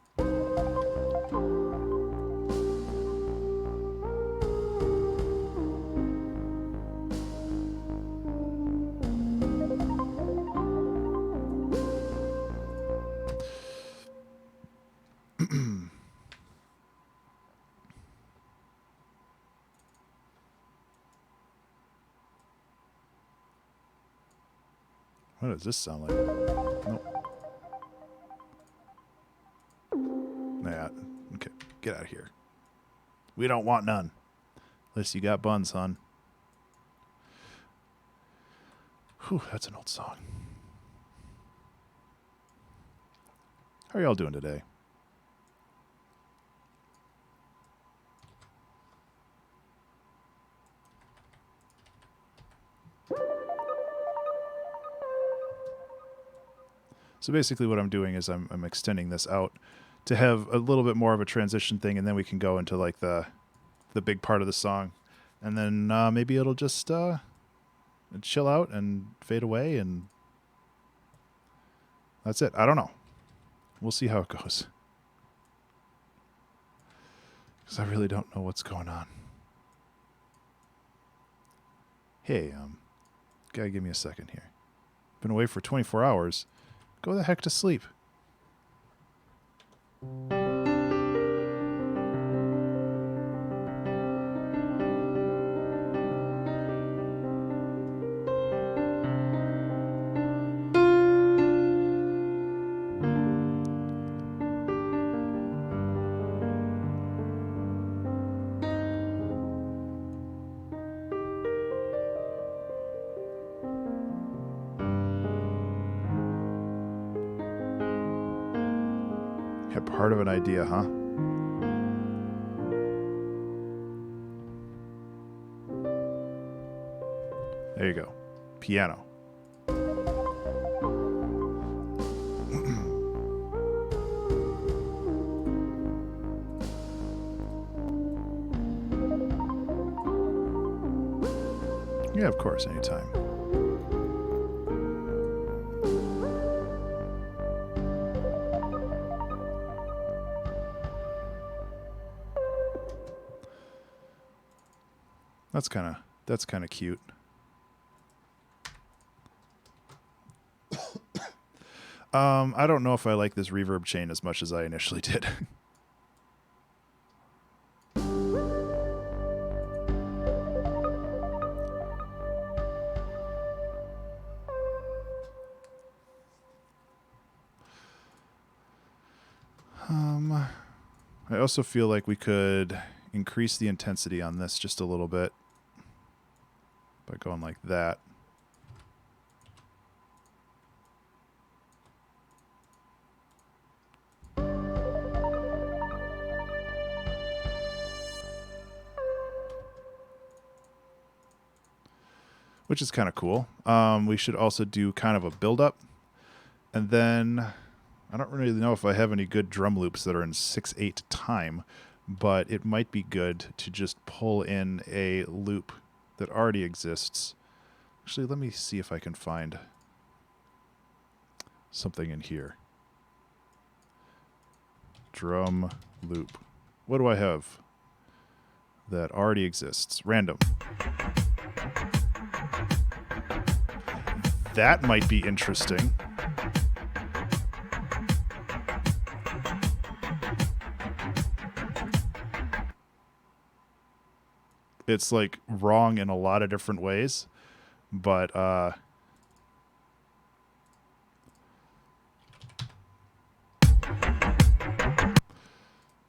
What does this sound like? Nope. Nah, okay, get out of here. We don't want none. Unless you got buns, hon. Whew, that's an old song. How are y'all doing today? So basically what I'm doing is I'm extending this out to have a little bit more of a transition thing, and then we can go into like the big part of the song. And then maybe it'll just chill out and fade away, and that's it. I don't know. We'll see how it goes. Because I really don't know what's going on. Hey, gotta give me a second here. Been away for 24 hours. Go the heck to sleep. Part of an idea, huh? There you go. Piano. Yeah, of course, anytime. That's kind of cute. I don't know if I like this reverb chain as much as I initially did. I also feel like we could increase the intensity on this just a little bit by going like that. Which is kind of cool. We should also do kind of a build-up. And then, I don't really know if I have any good drum loops that are in 6/8 time, but it might be good to just pull in a loop that already exists. Actually, let me see if I can find something in here. Drum loop. What do I have that already exists? Random. That might be interesting. It's like wrong in a lot of different ways, but I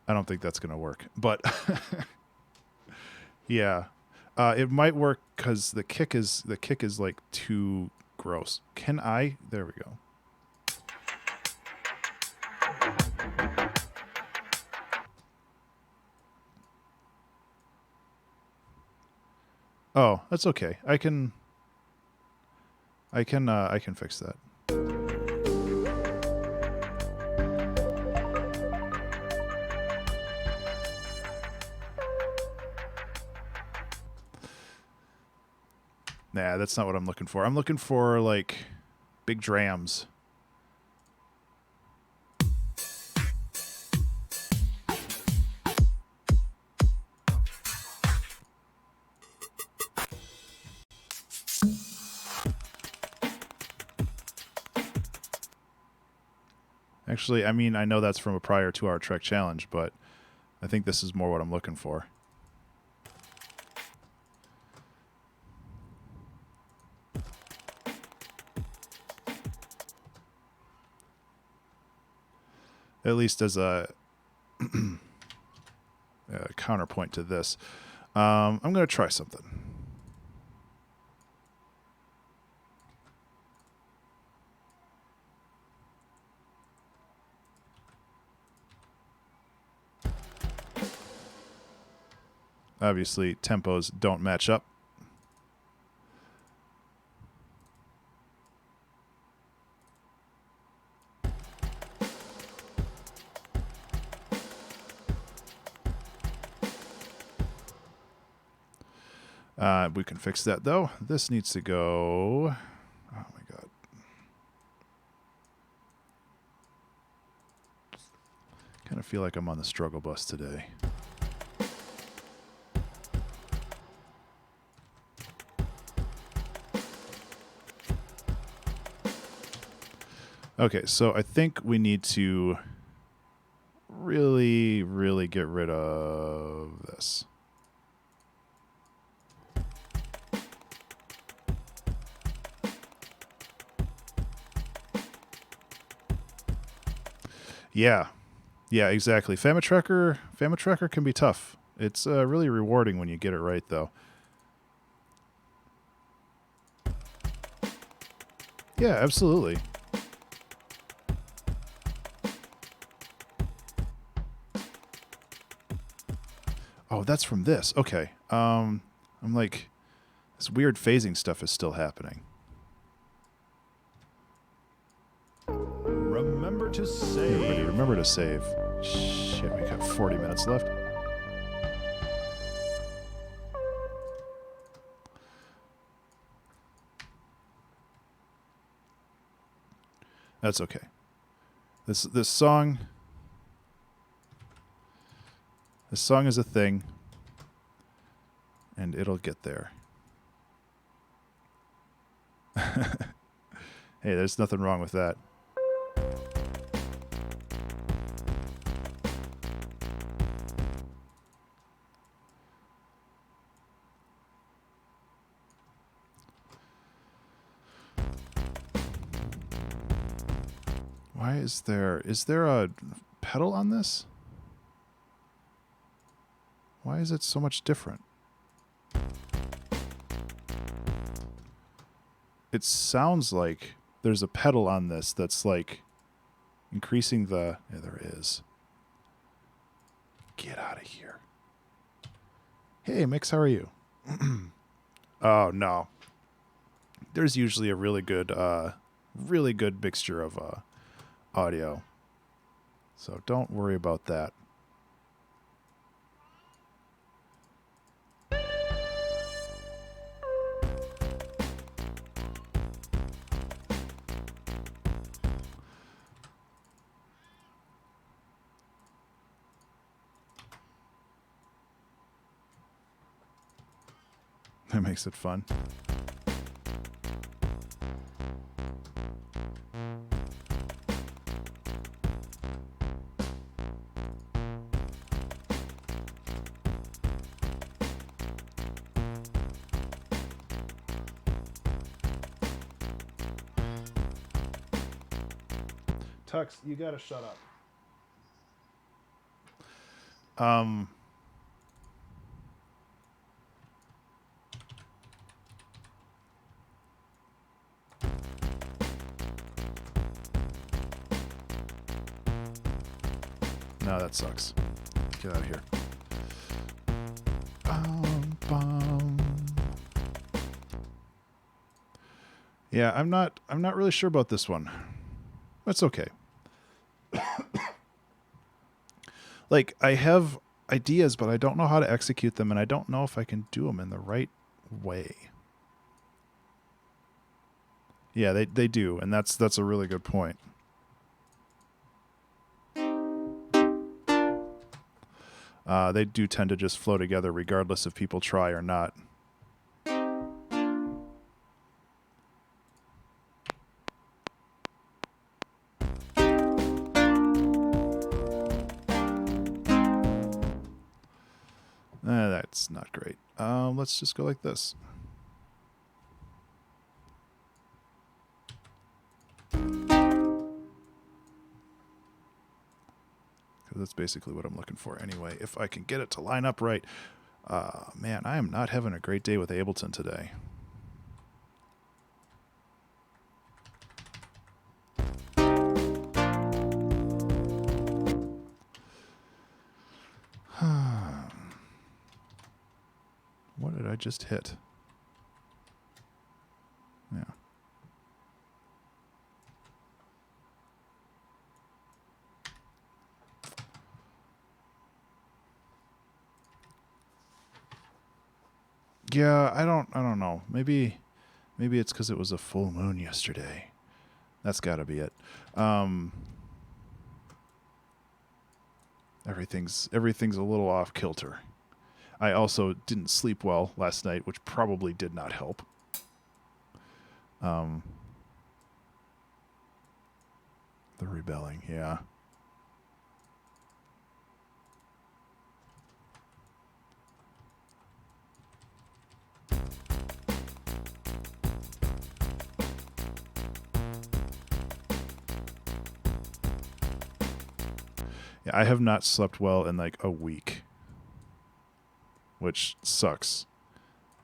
don't think that's gonna work. But yeah, it might work because the kick is like too gross. Can I? There we go. Oh, that's okay. I can fix that. Nah, that's not what I'm looking for. I'm looking for, like, big drams. Actually, I mean, I know that's from a prior 2-hour Trek challenge, but I think this is more what I'm looking for. At least as a, a counterpoint to this. I'm going to try something. Obviously, tempos don't match up. We can fix that, though. This needs to go... Oh, my God. Kind of feel like I'm on the struggle bus today. Okay, so I think we need to really, really get rid of this. Yeah. Yeah, exactly. Family Tracker can be tough. It's really rewarding when you get it right, though. Yeah, absolutely. Oh, that's from this. Okay. I'm like, this weird phasing stuff is still happening. Remember to Hey, everybody, save. remember to save. Shit, we got 40 minutes left. That's okay. This song is a thing, and it'll get there. Hey, there's nothing wrong with that. Why is there a pedal on this? Why is it so much different? It sounds like there's a pedal on this that's like increasing the... Yeah, there is. Get out of here. Hey, Mix, how are you? Oh, no. There's usually a really good mixture of audio. So don't worry about that. That makes it fun. Tux, you gotta shut up. Oh, that sucks. Get out of here. Bum. Yeah, I'm not really sure about this one. That's okay. Like, I have ideas, but I don't know how to execute them, and I don't know if I can do them in the right way. Yeah, they do, and that's a really good point. They do tend to just flow together regardless if people try or not. That's not great. Let's just go like this. That's basically what I'm looking for anyway. If I can get it to line up right. Man, I am not having a great day with Ableton today. What did I just hit? Yeah. Yeah, I don't know. Maybe it's because it was a full moon yesterday. That's got to be it. Everything's a little off kilter. I also didn't sleep well last night, which probably did not help. The rebelling, yeah. Yeah, I have not slept well in like a week, which sucks.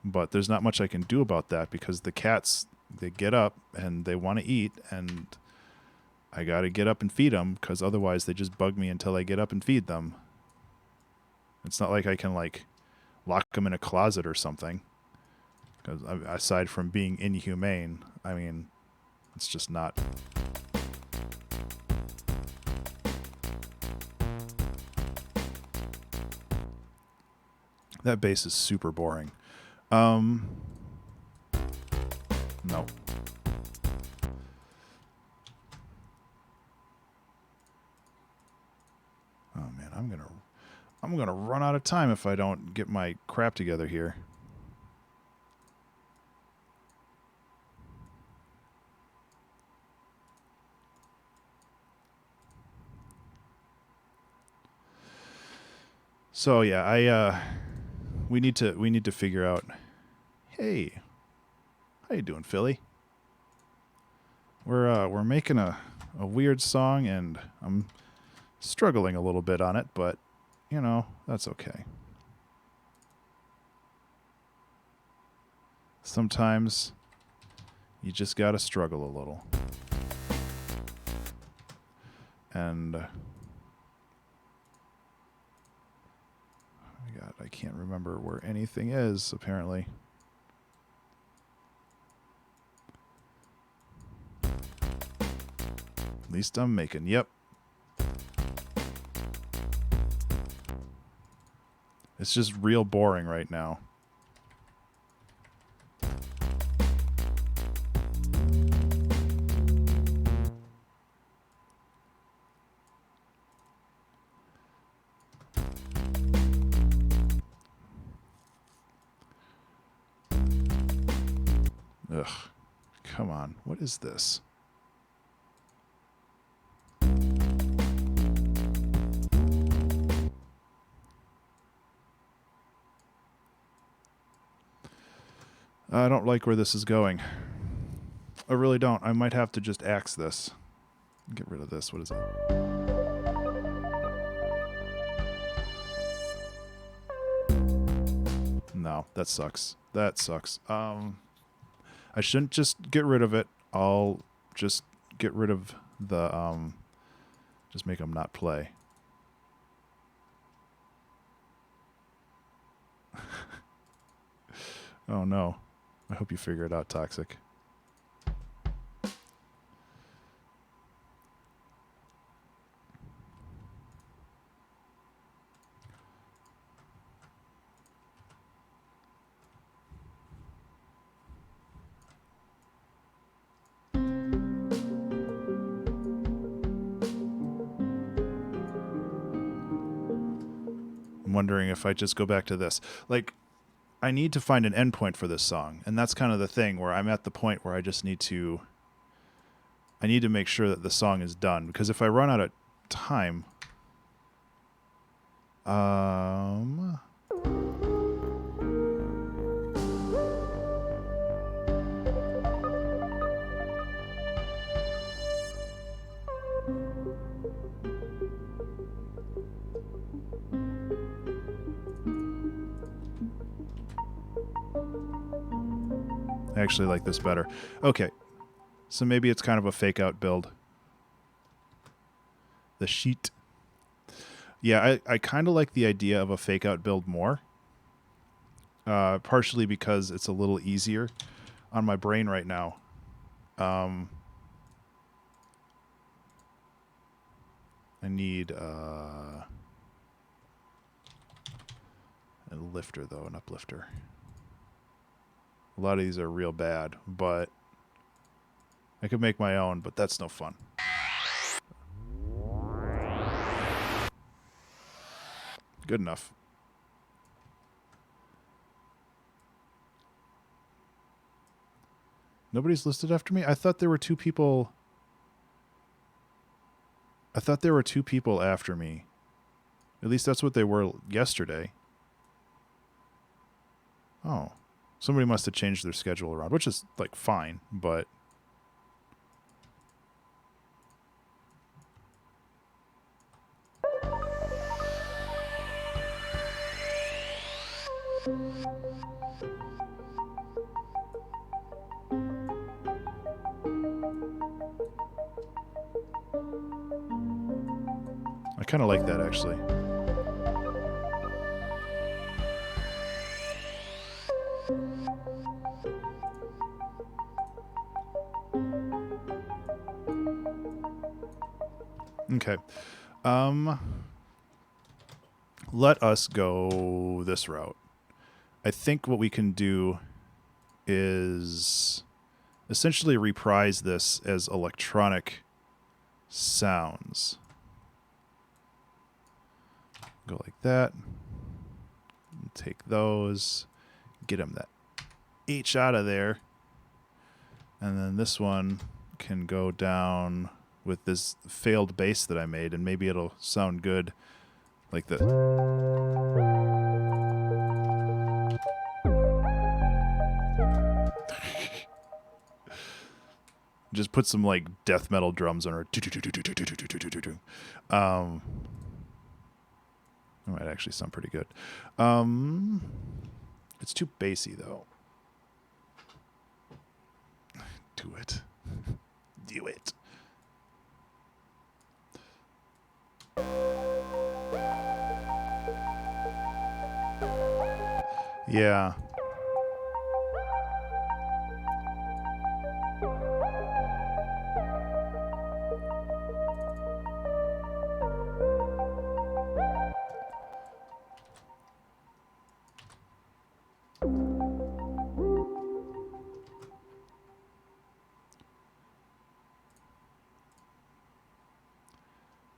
But there's not much I can do about that because the cats, they get up and they want to eat, and I got to get up and feed them because otherwise they just bug me until I get up and feed them. It's not like I can like lock them in a closet or something. Because aside from being inhumane, I mean, it's just not. That bass is super boring. No. Oh man, I'm gonna run out of time if I don't get my crap together here. So yeah, we need to figure out. Hey, how you doing, Philly? We're making a weird song, and I'm struggling a little bit on it, but you know, that's okay. Sometimes you just gotta struggle a little. And oh my God, I can't remember where anything is, apparently. At least I'm making, yep. It's just real boring right now. Ugh. Come on. What is this? I don't like where this is going. I really don't. I might have to just axe this. Get rid of this. What is it? No, that sucks. That sucks. I shouldn't just get rid of it. I'll just get rid of the just make them not play. Oh no. I hope you figure it out, Toxic. I'm wondering if I just go back to this. Like, I need to find an endpoint for this song, and that's kind of the thing where I'm at the point where I just need to make sure that the song is done, because if I run out of time, I actually like this better. Okay, so maybe it's kind of a fake out build. The sheet. Yeah, I kind of like the idea of a fake out build more. Partially because it's a little easier on my brain right now. I need a lifter, though, an uplifter. A lot of these are real bad, but I could make my own, but that's no fun. Good enough. Nobody's listed after me? I thought there were two people... I thought there were two people after me. At least that's what they were yesterday. Oh. Somebody must have changed their schedule around, which is, like, fine, but... I kind of like that, actually. Okay. Let us go this route. I think what we can do is essentially reprise this as electronic sounds. Go like that. Take those. Get them that H out of there. And then this one can go down with this failed bass that I made, and maybe it'll sound good like this. Just put some like death metal drums on her. That might actually sound pretty good. It's too bassy though. Do it. Do it. Yeah.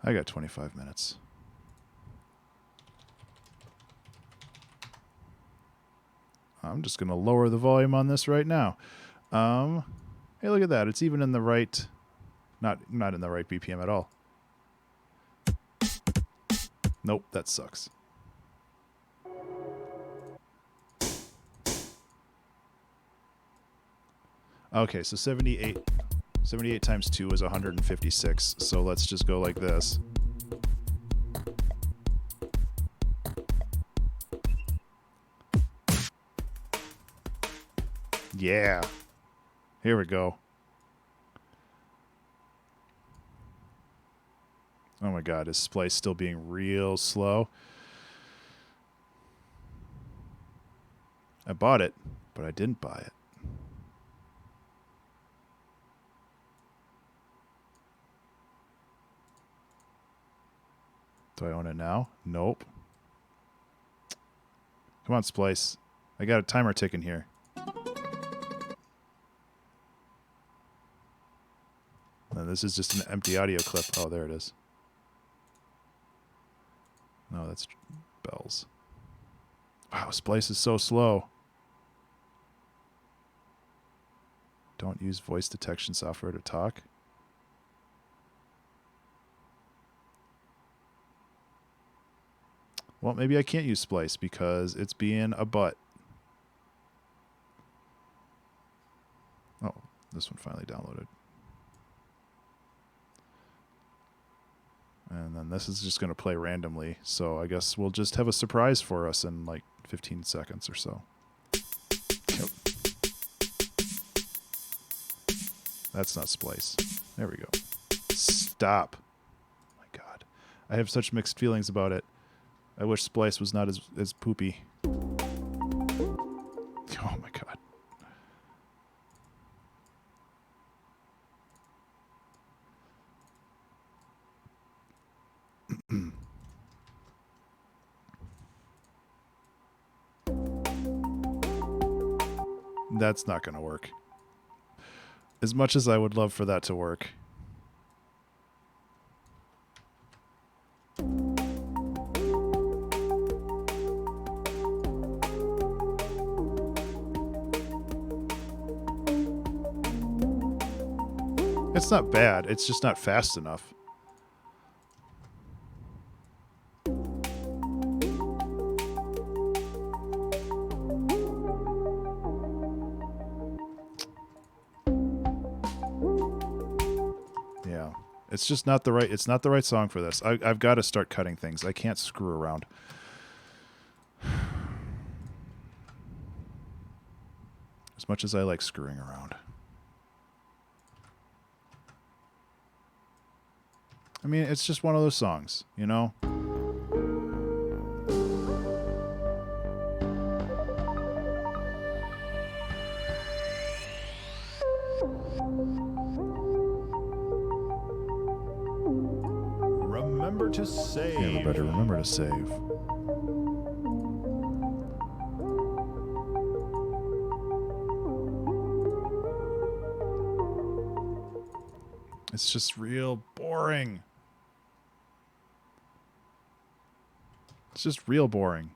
I got 25 minutes. I'm just going to lower the volume on this right now. Hey, look at that. It's even in the right... Not in the right BPM at all. Nope, that sucks. Okay, so 78 times 2 is 156. So let's just go like this. Yeah. Here we go. Oh my god, is Splice still being real slow? I bought it. but I didn't buy it. Do I own it now? Nope. Come on, Splice. I got a timer ticking here. No, this is just an empty audio clip. Oh, there it is. No, that's bells. Wow, Splice is so slow. Don't use voice detection software to talk. Well, maybe I can't use Splice because it's being a butt. Oh, this one finally downloaded. And then this is just going to play randomly. So I guess we'll just have a surprise for us in like 15 seconds or so. Yep. That's not Splice. There we go. Stop. Oh my God. I have such mixed feelings about it. I wish Splice was not as poopy. Oh my God. That's not going to work. As much as I would love for that to work. It's not bad. It's just not fast enough. Yeah. It's just not the right, it's not the right song for this. I've got to start cutting things. I can't screw around. As much as I like screwing around. I mean, it's just one of those songs, you know? Remember to save. Yeah, everybody, remember to save. It's just real boring. It's just real boring.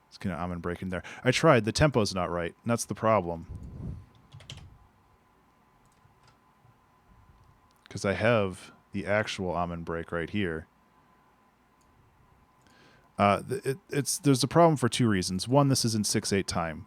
It's gonna almond break in there. I tried. The tempo's not right. And that's the problem. Because I have the actual almond break right here. There's a problem for two reasons. One, this is in 6/8 time.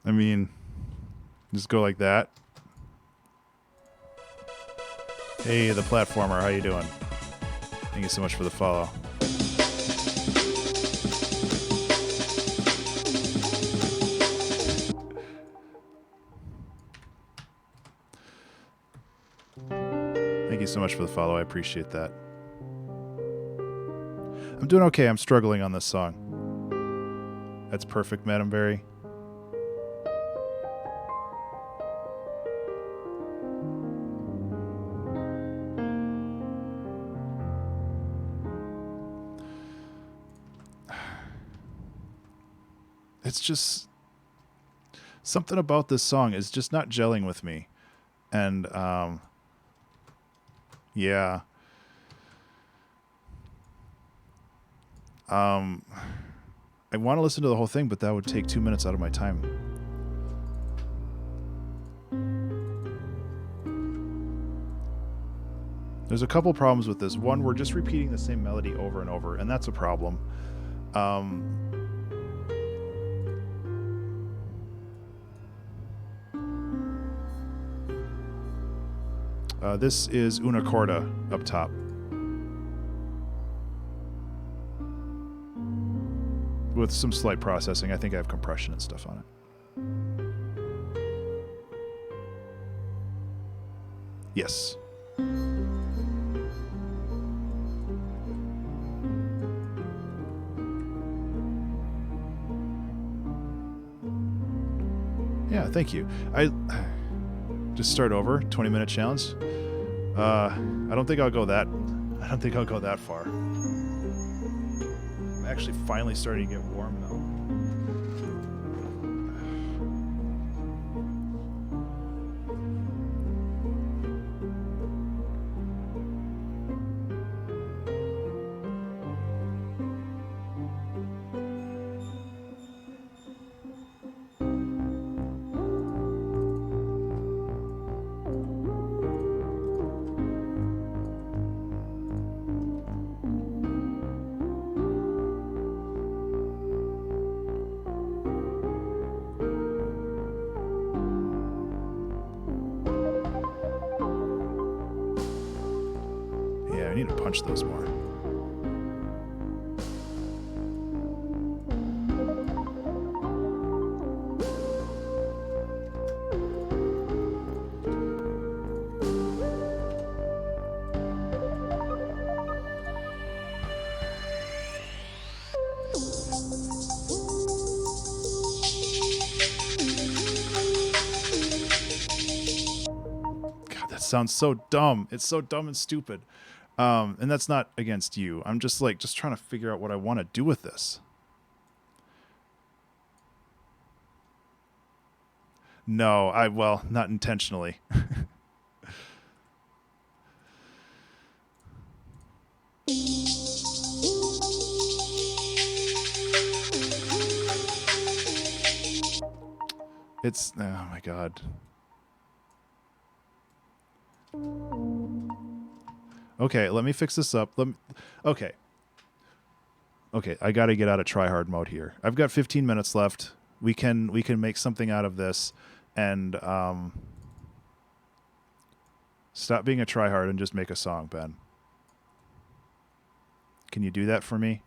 I mean, just go like that. Hey, the platformer, how you doing? Thank you so much for the follow. Thank you so much for the follow. I appreciate that. I'm doing okay. I'm struggling on this song. That's perfect, Madam Berry. It's just something about this song is just not gelling with me. And yeah. I want to listen to the whole thing, but that would take 2 minutes out of my time. There's a couple problems with this. One, we're just repeating the same melody over and over, and that's a problem. This is una corda up top. With some slight processing. I think I have compression and stuff on it. Yes. Yeah, thank you. I just start over, 20-minute challenge. I don't think I'll go that far. I'm actually finally starting to get warm now. I need to punch those more. God, that sounds so dumb. It's so dumb and stupid. And that's not against you. I'm just trying to figure out what I want to do with this. No, well, not intentionally. It's, oh my God. Okay, let me fix this up. Okay, I got to get out of try-hard mode here. I've got 15 minutes left. We can make something out of this, and stop being a try-hard and just make a song, Ben. Can you do that for me?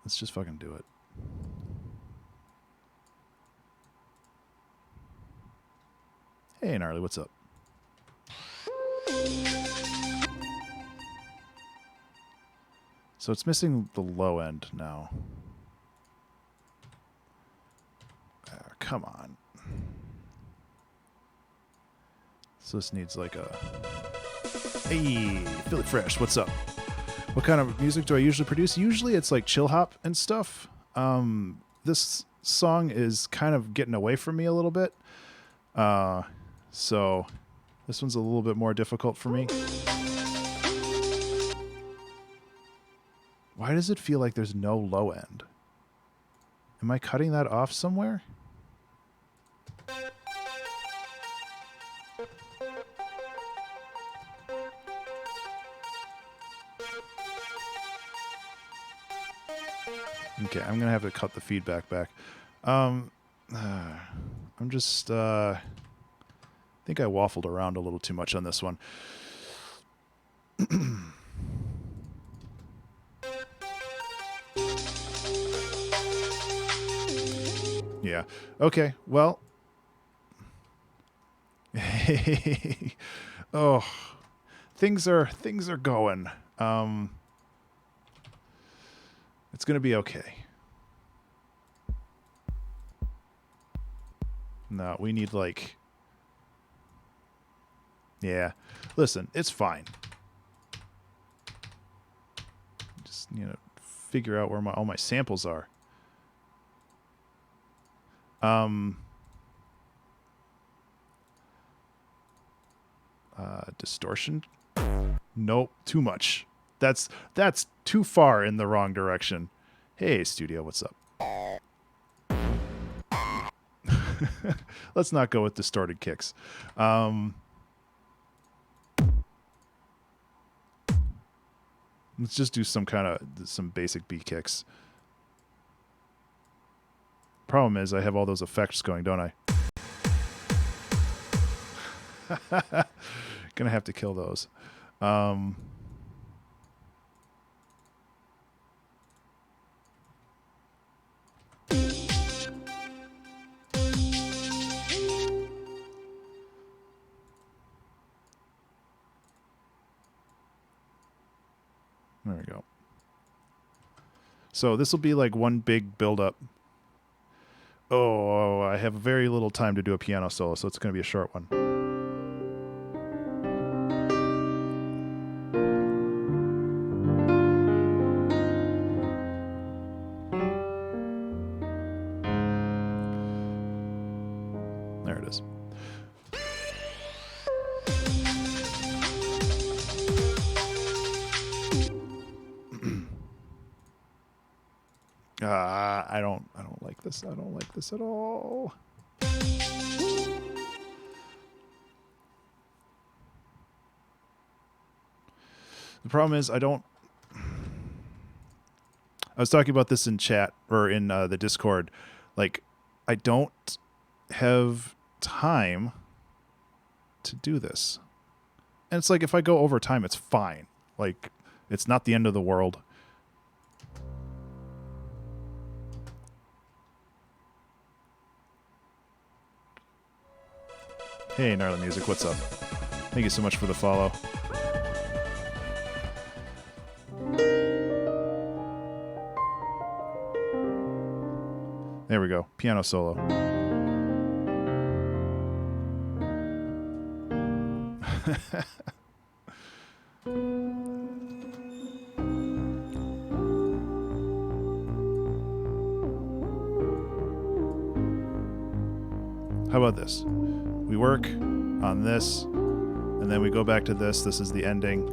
Let's just fucking do it. Hey, Gnarly, what's up? So it's missing the low end now. Come on. So this needs like a... Hey, Philly Fresh, what's up? What kind of music do I usually produce? Usually it's like chill hop and stuff. This song is kind of getting away from me a little bit. So this one's a little bit more difficult for me. Why does it feel like there's no low end? Am I cutting that off somewhere? Okay, I'm gonna have to cut the feedback back. I'm just I think I waffled around a little too much on this one. Yeah. Okay. Well. Oh, things are going. It's gonna be okay. No, we need like. Yeah. Listen, it's fine. Just figure out where all my samples are. Distortion? Nope, too much. That's too far in the wrong direction. Hey, studio, what's up? Let's not go with distorted kicks. Let's just do some basic B kicks. Problem is, I have all those effects going, don't I? Gonna have to kill those. There we go. So this will be like one big build-up. Oh, I have very little time to do a piano solo, so it's going to be a short one. There it is. I don't like this. I don't like this at all. The problem is I was talking about this in chat or in the Discord. Like, I don't have time to do this. And it's like, if I go over time, it's fine. Like, it's not the end of the world. Hey, Gnarly Music, what's up? Thank you so much for the follow. There we go. Piano solo. How about this? We work on this, and then we go back to this. This is the ending.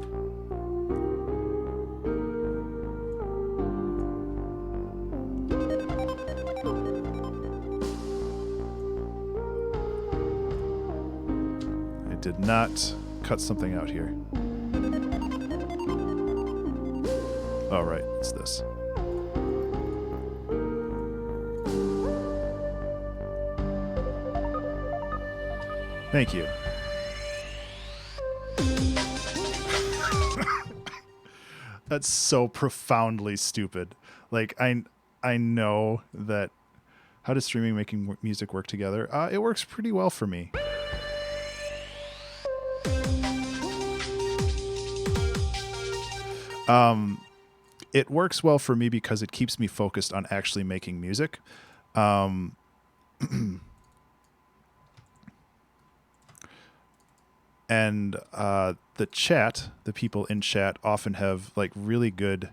I did not cut something out here. Oh, right, it's this. Thank you. That's so profoundly stupid. Like, I know that. How does streaming making music work together? It works pretty well for me. It works well for me because it keeps me focused on actually making music. And the people in chat often have like really good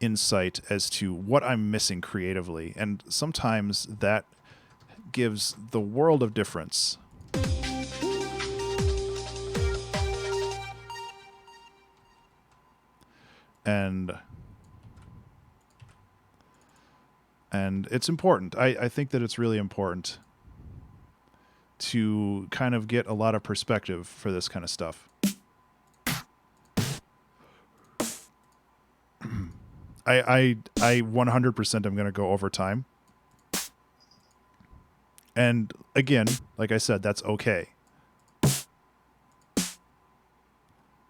insight as to what I'm missing creatively. And sometimes that gives the world of difference. And it's important. I think that it's really important to kind of get a lot of perspective for this kind of stuff. I 100% am going to go over time. And again, like I said, that's okay.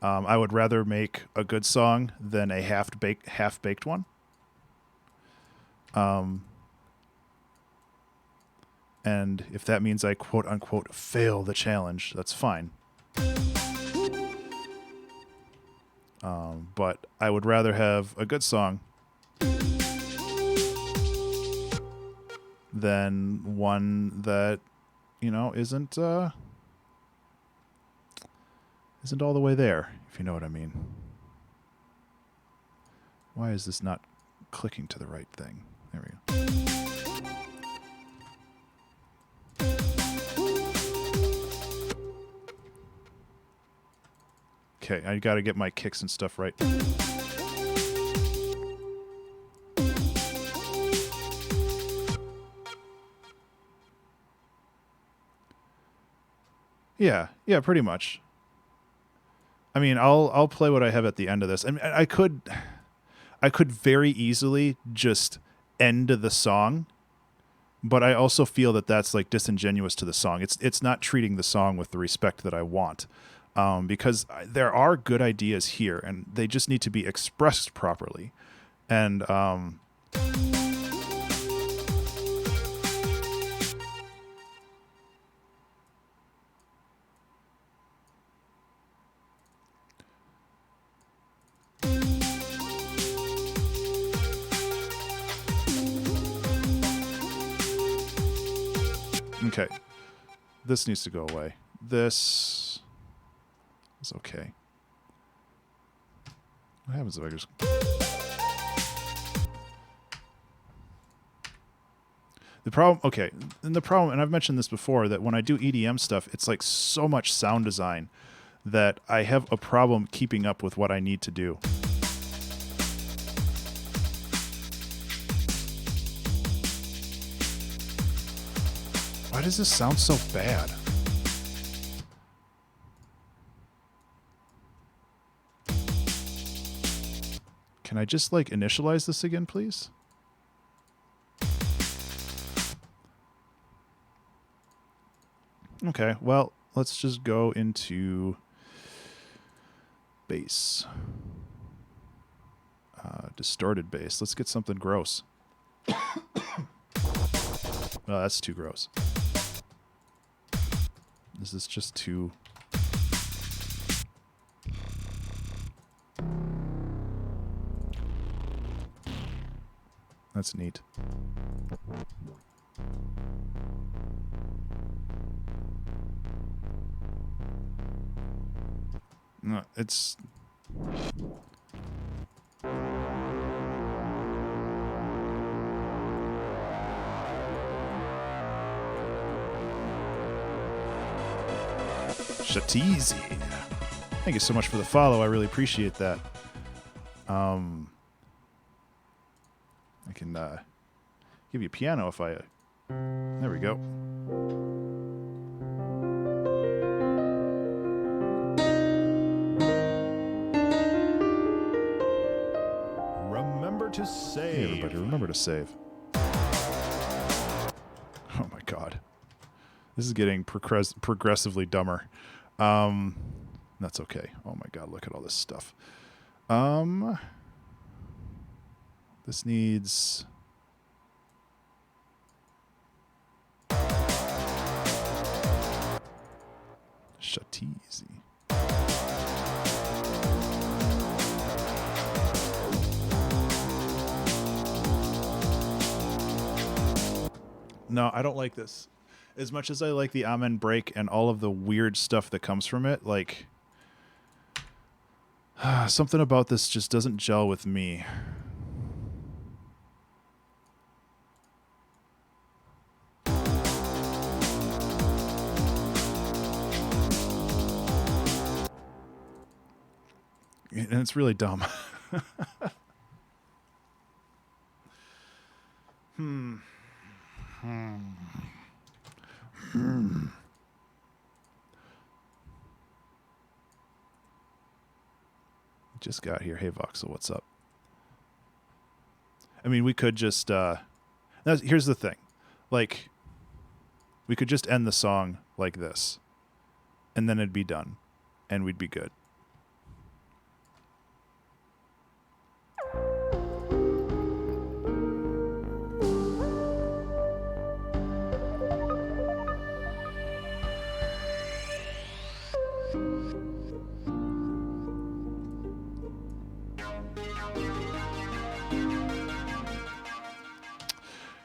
I would rather make a good song than a half-baked one. And if that means I quote-unquote fail the challenge, that's fine. But I would rather have a good song than one that, isn't all the way there, if you know what I mean. Why is this not clicking to the right thing? There we go. Okay, I gotta get my kicks and stuff right. Yeah, yeah, pretty much. I mean, I'll play what I have at the end of this. I mean, I could very easily just end the song, but I also feel that that's like disingenuous to the song. It's not treating the song with the respect that I want, because there are good ideas here, and they just need to be expressed properly. And okay, this needs to go away. This is okay. What happens if I just... The problem, okay, and the problem, and I've mentioned this before, that when I do EDM stuff, it's like so much sound design that I have a problem keeping up with what I need to do. Why does this sound so bad? Can I just like initialize this again, please? Okay, well, let's just go into bass. Distorted bass. Let's get something gross. Oh, that's too gross. This is just too... That's neat. No, it's... Shatizi. Thank you so much for the follow. I really appreciate that. I can give you a piano if I... There we go. Remember to save. Hey, everybody, remember to save. Oh my god. This is getting progressively dumber. That's okay. Oh my god, look at all this stuff. This needs... Shatizi. No, I don't like this. As much as I like the Amen break and all of the weird stuff that comes from it, like... something about this just doesn't gel with me. And it's really dumb. Just got here. Hey, Voxel, what's up? I mean, we could just... here's the thing. Like, we could just end the song like this. And then it'd be done. And we'd be good.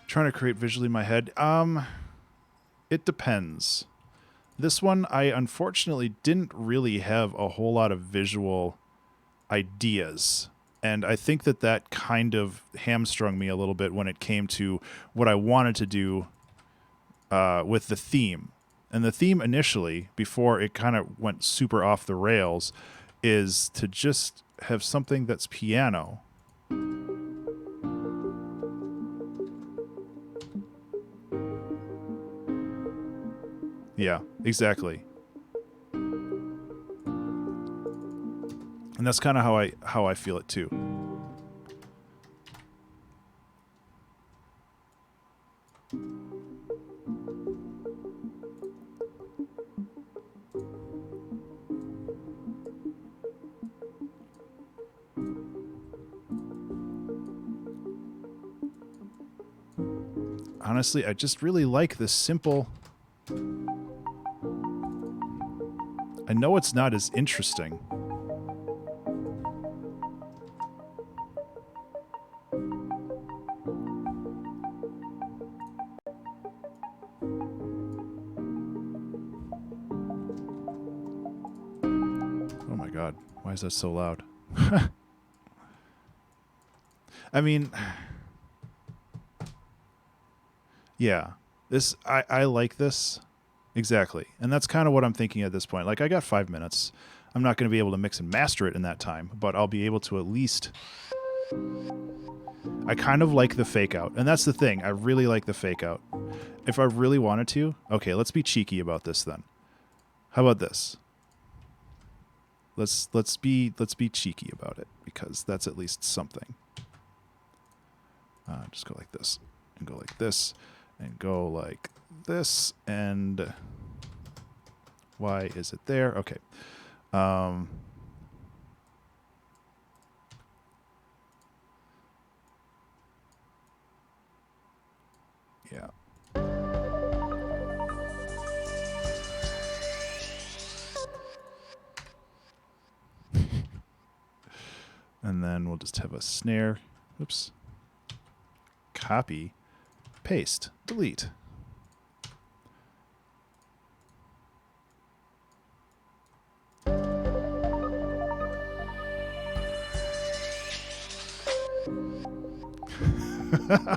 Trying to create visually in my head. It depends. This one, I unfortunately didn't really have a whole lot of visual ideas. And I think that that kind of hamstrung me a little bit when it came to what I wanted to do with the theme. And the theme initially, before it kind of went super off the rails, is to just have something that's piano. Yeah, exactly. And that's kind of how I feel it too. Honestly, I just really like this simple... I know it's not as interesting. Oh my god, why is that so loud? I mean... Yeah, this I like this. Exactly. And that's kind of what I'm thinking at this point. Like, I got 5 minutes. I'm not going to be able to mix and master it in that time, but I'll be able to at least... I kind of like the fake out. And that's the thing. I really like the fake out. If I really wanted to... Okay, let's be cheeky about this then. How about this? Let's be cheeky about it, because that's at least something. Just go like this, and go like this, and go like this, and why is it there? Okay. Yeah. And then we'll just have a snare. Oops. Copy, paste, delete.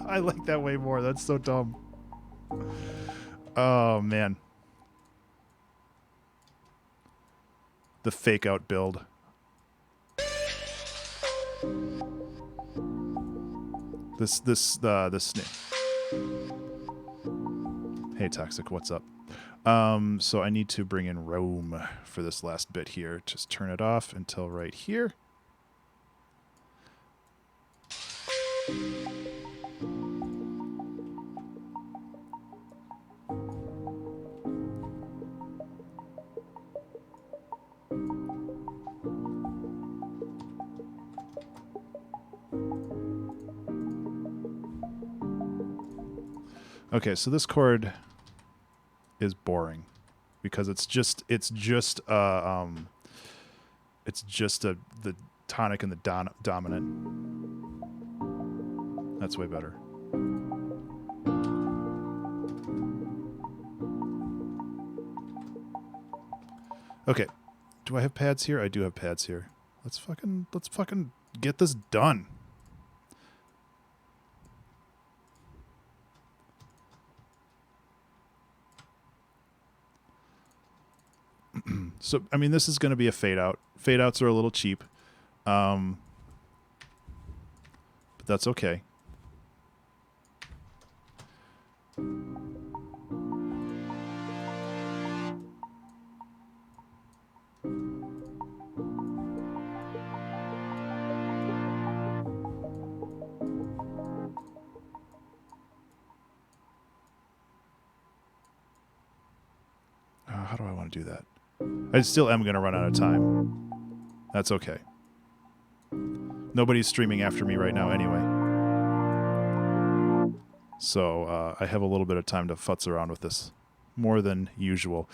I like that way more. That's so dumb. Oh, man. The fake out build. This snare. Hey, Toxic, what's up? So I need to bring in Rome for this last bit here. Just turn it off until right here. Okay, so this chord is boring because it's just the tonic and the dominant. That's way better. Okay, do I have pads here? I do have pads here. Let's fucking get this done. So, I mean, this is going to be a fade out. Fade outs are a little cheap. But that's okay. How do I want to do that? I still am going to run out of time. That's okay. Nobody's streaming after me right now anyway. So I have a little bit of time to futz around with this. More than usual.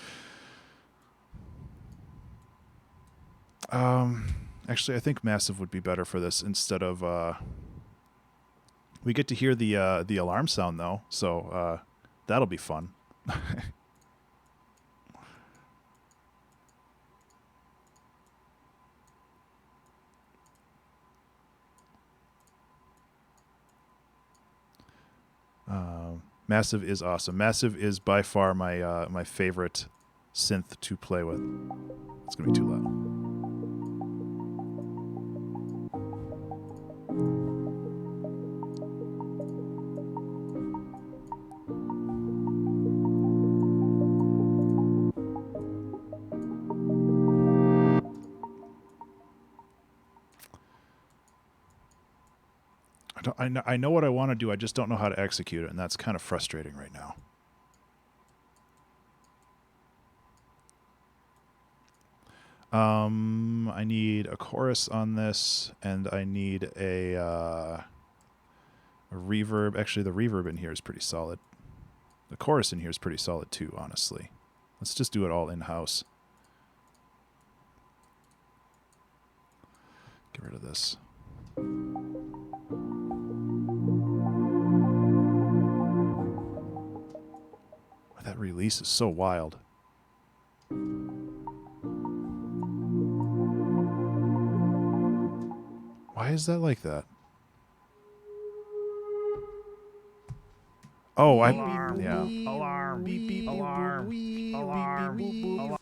Actually, I think Massive would be better for this instead of... we get to hear the alarm sound, though. So that'll be fun. Massive is awesome. Massive is by far my my favorite synth to play with. It's gonna be too loud. I know what I want to do. I just don't know how to execute it, and that's kind of frustrating right now. I need a chorus on this, and I need a reverb. Actually, the reverb in here is pretty solid. The chorus in here is pretty solid too, honestly. Let's just do it all in-house. Get rid of this. That release is so wild. Why is that like that? Oh, Alarm. yeah. Alarm. Beep, beep. Alarm. Alarm. Alarm.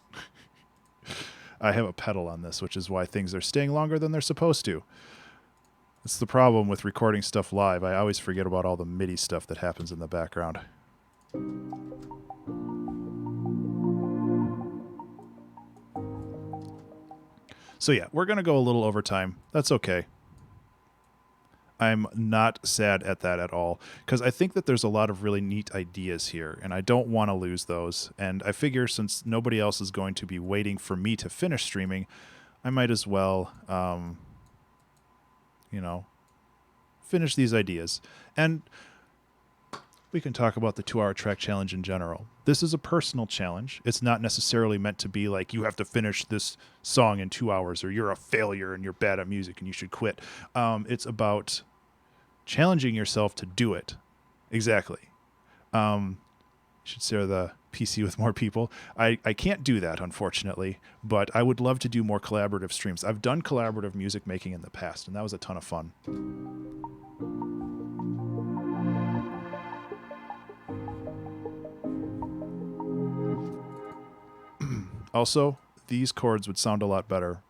I have a pedal on this, which is why things are staying longer than they're supposed to. It's the problem with recording stuff live. I always forget about all the MIDI stuff that happens in the background. So yeah, we're going to go a little over time. That's okay. I'm not sad at that at all, because I think that there's a lot of really neat ideas here, and I don't want to lose those. And I figure since nobody else is going to be waiting for me to finish streaming, I might as well, you know, finish these ideas. And we can talk about the 2-hour track challenge in general. This is a personal challenge. It's not necessarily meant to be like you have to finish this song in 2 hours or you're a failure and you're bad at music and you should quit. It's about challenging yourself to do it. Exactly. You should share the PC with more people. I can't do that, unfortunately, but I would love to do more collaborative streams. I've done collaborative music making in the past, and that was a ton of fun. Also, these chords would sound a lot better.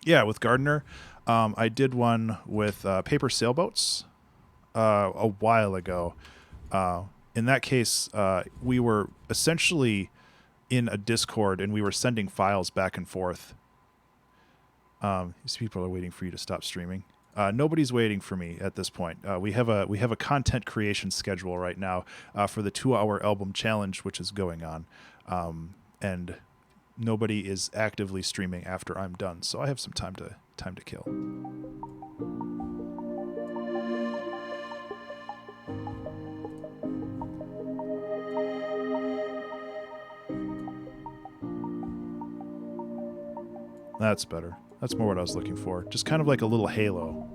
Yeah, with Gardner. I did one with Paper Sailboats a while ago. In that case, we were essentially in a Discord, and we were sending files back and forth. These people are waiting for you to stop streaming. Nobody's waiting for me at this point. We have a content creation schedule right now for the 2-hour album challenge, which is going on. And nobody is actively streaming after I'm done, so I have some time to kill. That's better. That's more what I was looking for. Just kind of like a little halo.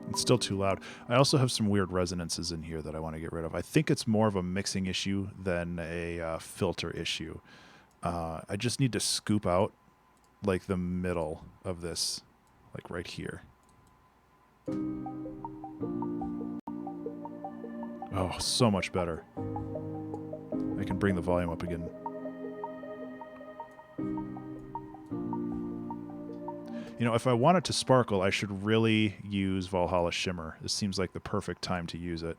It's still too loud. I also have some weird resonances in here that I want to get rid of. I think it's more of a mixing issue than a filter issue. I just need to scoop out like the middle of this, like right here. Oh, so much better. I can bring the volume up again. You know, if I want it to sparkle, I should really use Valhalla Shimmer. This seems like the perfect time to use it.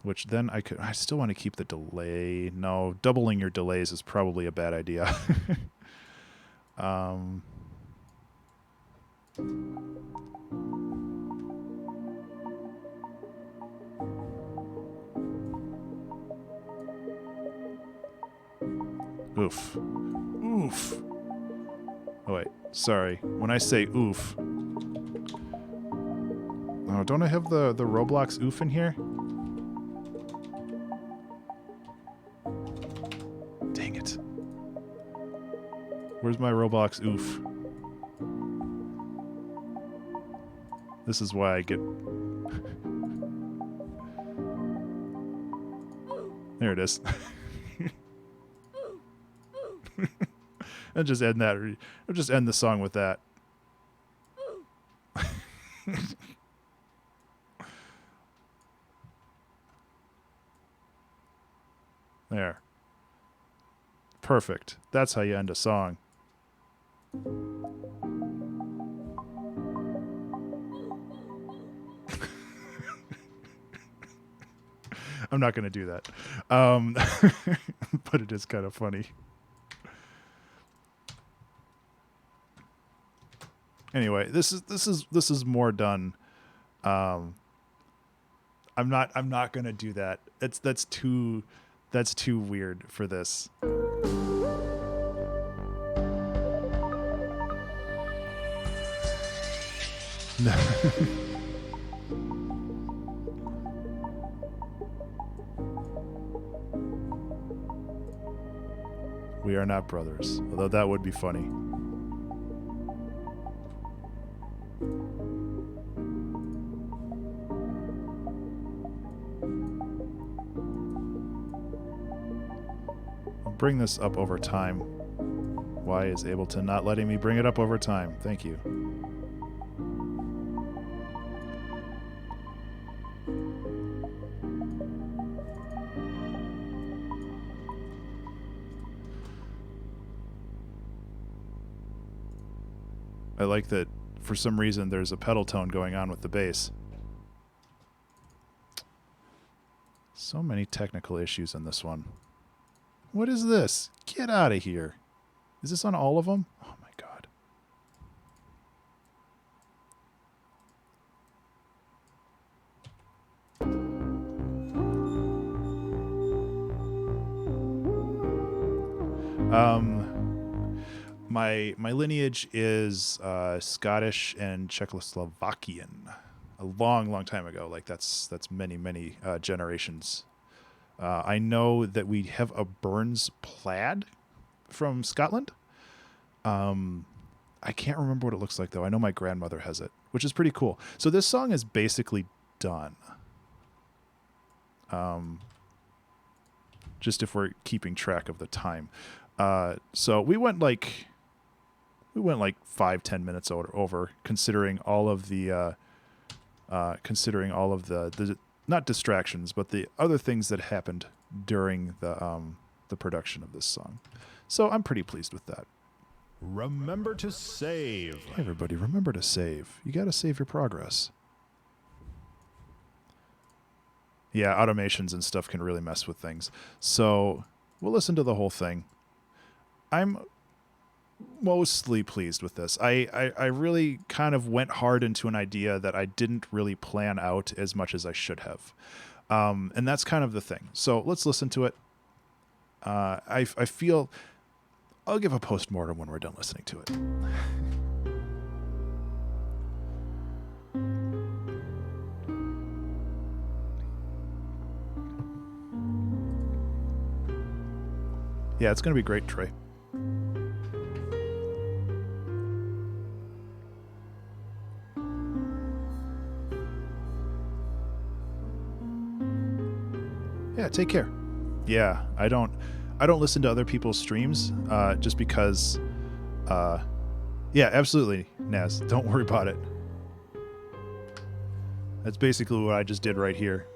Which then I still want to keep the delay. No, doubling your delays is probably a bad idea. Oof. Oof. Oh, wait. Sorry. When I say oof... Oh, don't I have the Roblox oof in here? Dang it. Where's my Roblox oof? This is why I get... There it is. I'll just end that. I'll just end the song with that. There. Perfect. That's how you end a song. I'm not going to do that. But it is kind of funny. Anyway, this is more done. I'm not going to do that. That's too weird for this. We are not brothers, although that would be funny. I'll bring this up over time. Why is Ableton not letting me bring it up over time? Thank you. I like that for some reason there's a pedal tone going on with the bass. So many technical issues in this one. What is this? Get out of here. Is this on all of them? Oh my god. My lineage is Scottish and Czechoslovakian. A long time ago. Like that's many generations. I know that we have a Burns plaid from Scotland. I can't remember what it looks like though. I know my grandmother has it, which is pretty cool. So this song is basically done. Just if we're keeping track of the time. So we went like 5-10 minutes over considering all of the not distractions, but the other things that happened during the production of this song. So I'm pretty pleased with that. Remember to save. Hey everybody, remember to save. You got to save your progress. Yeah, automations and stuff can really mess with things. So we'll listen to the whole thing. I'm mostly pleased with this. I really kind of went hard into an idea that I didn't really plan out as much as I should have. And that's kind of the thing. So let's listen to it. I feel I'll give a postmortem when we're done listening to it. Yeah, it's going to be great, Trey. Yeah, take care. Yeah, I don't listen to other people's streams just because yeah, absolutely, Naz. Don't worry about it. That's basically what I just did right here.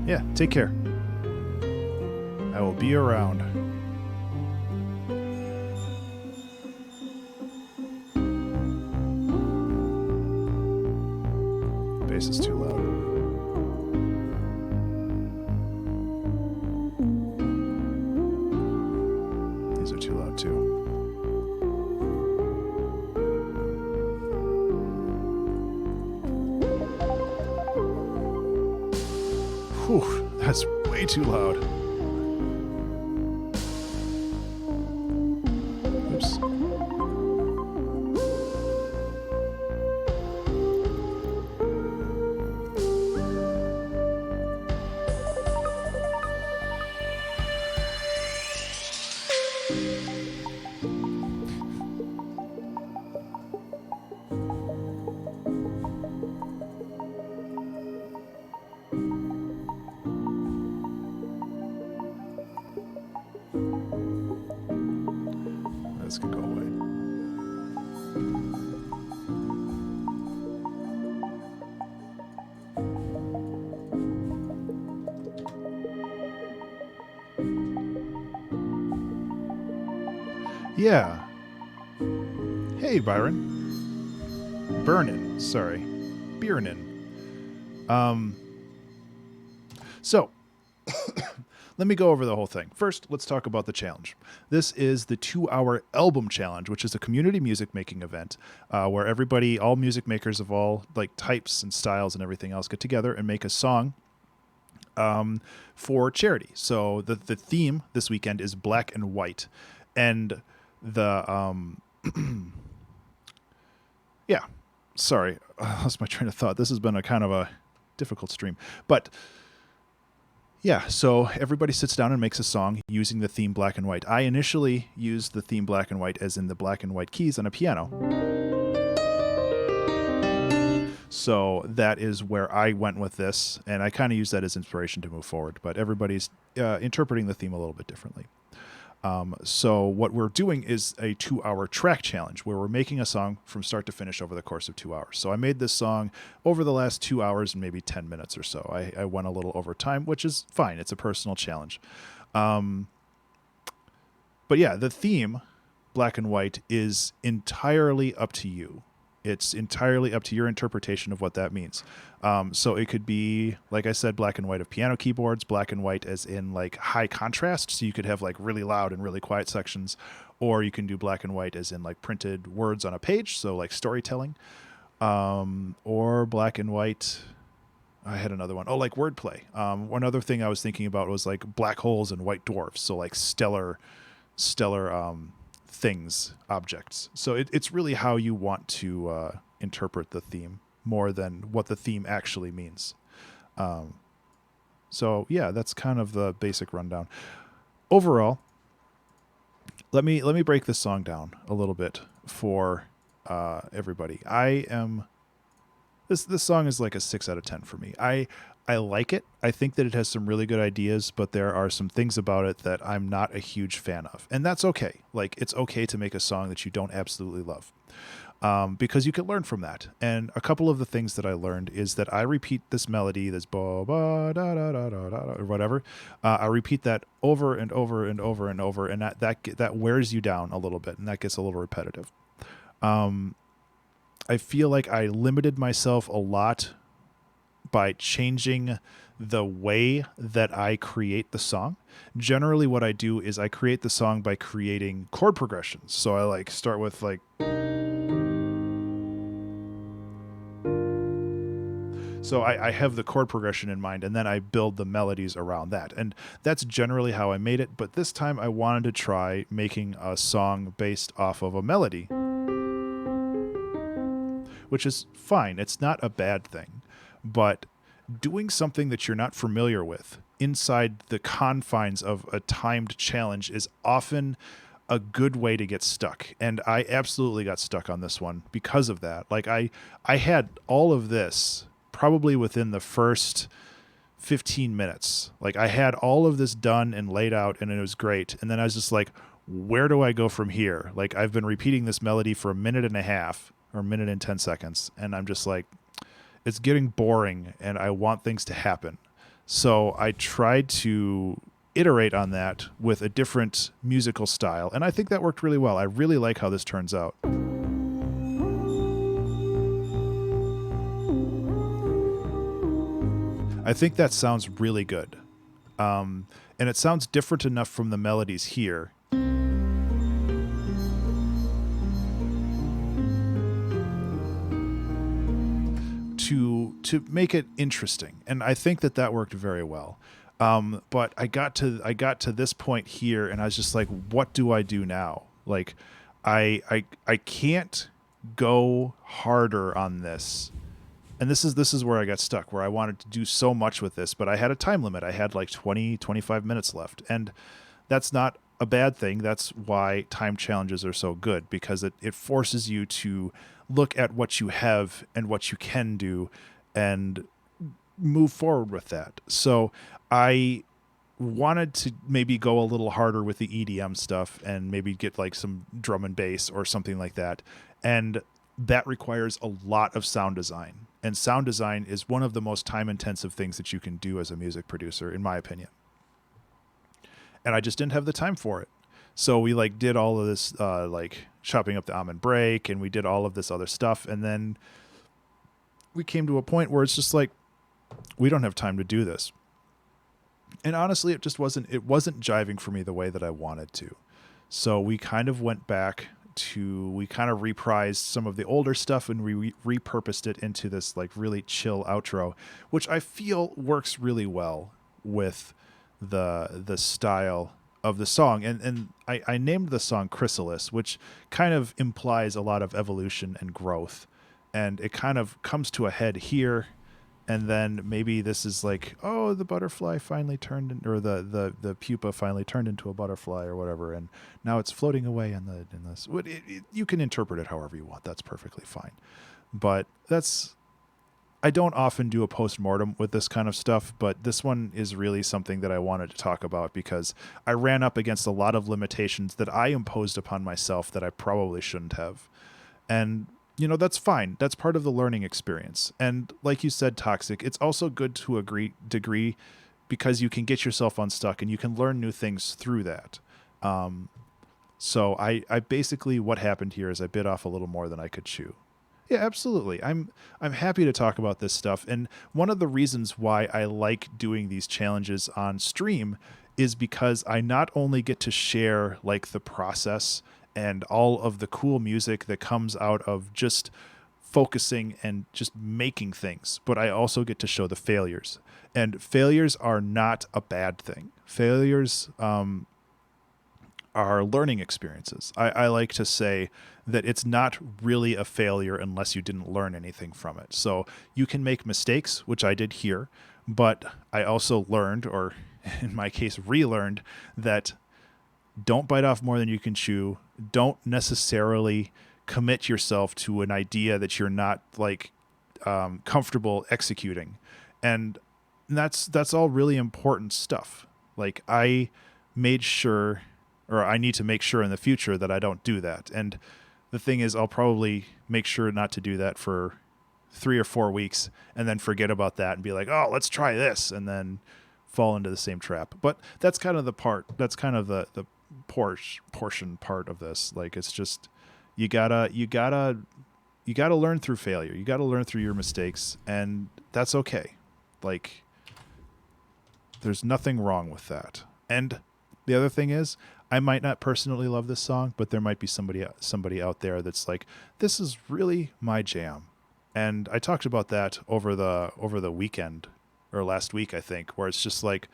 Yeah, take care. I will be around. Bass is too loud. These are too loud too. Whew, that's way too loud. Oops. this can go away. Yeah. Hey, Byron. Burnin', sorry. Biernin. So, let me go over the whole thing. First, let's talk about the challenge. This is the 2-hour album challenge, which is a community music making event where everybody, all music makers of all like types and styles and everything else, get together and make a song for charity. So the theme this weekend is black and white, and the yeah. Sorry, I lost my train of thought. This has been a kind of a difficult stream, but. Yeah, so everybody sits down and makes a song using the theme black and white. I initially used the theme black and white as in the black and white keys on a piano. So that is where I went with this, and I kind of use that as inspiration to move forward, but everybody's interpreting the theme a little bit differently. So what we're doing is a 2-hour track challenge where we're making a song from start to finish over the course of 2 hours. So I made this song over the last 2 hours and maybe 10 minutes or so. I went a little over time, which is fine. It's a personal challenge. But yeah, the theme, black and white, is entirely up to you. It's entirely up to your interpretation of what that means. So it could be, like I said, black and white of piano keyboards, black and white as in like high contrast. So you could have like really loud and really quiet sections, or you can do black and white as in like printed words on a page. So like storytelling, or black and white. I had another one. Oh, like wordplay. One other thing I was thinking about was like black holes and white dwarfs. So like stellar things, objects. So it's really how you want to interpret the theme more than what the theme actually means. So yeah, that's kind of the basic rundown. Overall, let me break this song down a little bit for everybody. This song is like a 6 out of 10 for me. I like it. I think that it has some really good ideas, but there are some things about it that I'm not a huge fan of. And that's okay. Like, it's okay to make a song that you don't absolutely love, because you can learn from that. And a couple of the things that I learned is that I repeat this melody, this ba ba da da da da da, or whatever. I repeat that over and over and over and over, and that wears you down a little bit, and that gets a little repetitive. I feel like I limited myself a lot by changing the way that I create the song. Generally what I do is I create the song by creating chord progressions. So I like start with like, so I have the chord progression in mind, and then I build the melodies around that. And that's generally how I made it. But this time I wanted to try making a song based off of a melody, which is fine. It's not a bad thing. But doing something that you're not familiar with inside the confines of a timed challenge is often a good way to get stuck. And I absolutely got stuck on this one because of that. Like I had all of this probably within the first 15 minutes. Like I had all of this done and laid out, and it was great. And then I was just like, where do I go from here? Like I've been repeating this melody for a minute and a half or a minute and 10 seconds. And I'm just like, it's getting boring and I want things to happen. So I tried to iterate on that with a different musical style, and I think that worked really well. I really like how this turns out. I think that sounds really good. And it sounds different enough from the melodies here to make it interesting, and I think that worked very well. But I got to this point here, and I was just like, what do I do now? Like, I can't go harder on this, and this is where I got stuck, where I wanted to do so much with this, but I had a time limit. I had like 25 minutes left, and that's not a bad thing. That's why time challenges are so good, because it forces you to look at what you have and what you can do and move forward with that. So I wanted to maybe go a little harder with the EDM stuff and maybe get like some drum and bass or something like that. And that requires a lot of sound design. And sound design is one of the most time intensive things that you can do as a music producer, in my opinion. And I just didn't have the time for it. So we like did all of this, like chopping up the almond break, and we did all of this other stuff. And then we came to a point where it's just like, we don't have time to do this. And honestly, it wasn't jiving for me the way that I wanted to. So we kind of went back we kind of reprised some of the older stuff, and we repurposed it into this like really chill outro, which I feel works really well with the style of the song. And I named the song Chrysalis, which kind of implies a lot of evolution and growth. And it kind of comes to a head here. And then maybe this is like, oh, the butterfly finally turned or the pupa finally turned into a butterfly or whatever, and now it's floating away in this. You can interpret it however you want. That's perfectly fine. But I don't often do a post-mortem with this kind of stuff, but this one is really something that I wanted to talk about because I ran up against a lot of limitations that I imposed upon myself that I probably shouldn't have. And that's fine. That's part of the learning experience. And like you said, Toxic, it's also good to a degree because you can get yourself unstuck and you can learn new things through that. So I basically, what happened here is I bit off a little more than I could chew. Yeah, absolutely. I'm happy to talk about this stuff. And one of the reasons why I like doing these challenges on stream is because I not only get to share like the process and all of the cool music that comes out of just focusing and just making things, but I also get to show the failures. And failures are not a bad thing. Failures are learning experiences. I like to say that it's not really a failure unless you didn't learn anything from it. So you can make mistakes, which I did here, but I also learned, or in my case, relearned, that don't bite off more than you can chew. Don't necessarily commit yourself to an idea that you're not like comfortable executing. And that's all really important stuff. Like I made sure, or I need to make sure in the future that I don't do that. And the thing is, I'll probably make sure not to do that for 3 or 4 weeks and then forget about that and be like, oh, let's try this. And then fall into the same trap. But that's kind of the portion part of this. Like, it's just, you gotta learn through failure. You gotta learn through your mistakes, and that's okay. Like, there's nothing wrong with that. And the other thing is, I might not personally love this song, but there might be somebody out there that's like, this is really my jam. And I talked about that over the weekend, or last week, I think, where it's just like,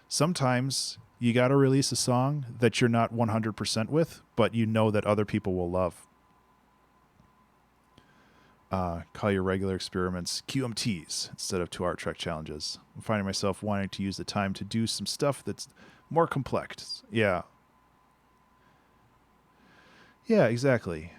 sometimes you got to release a song that you're not 100% with, but you know that other people will love. Call your regular experiments QMTs instead of 2-hour track challenges. I'm finding myself wanting to use the time to do some stuff that's more complex. Yeah. Yeah, exactly.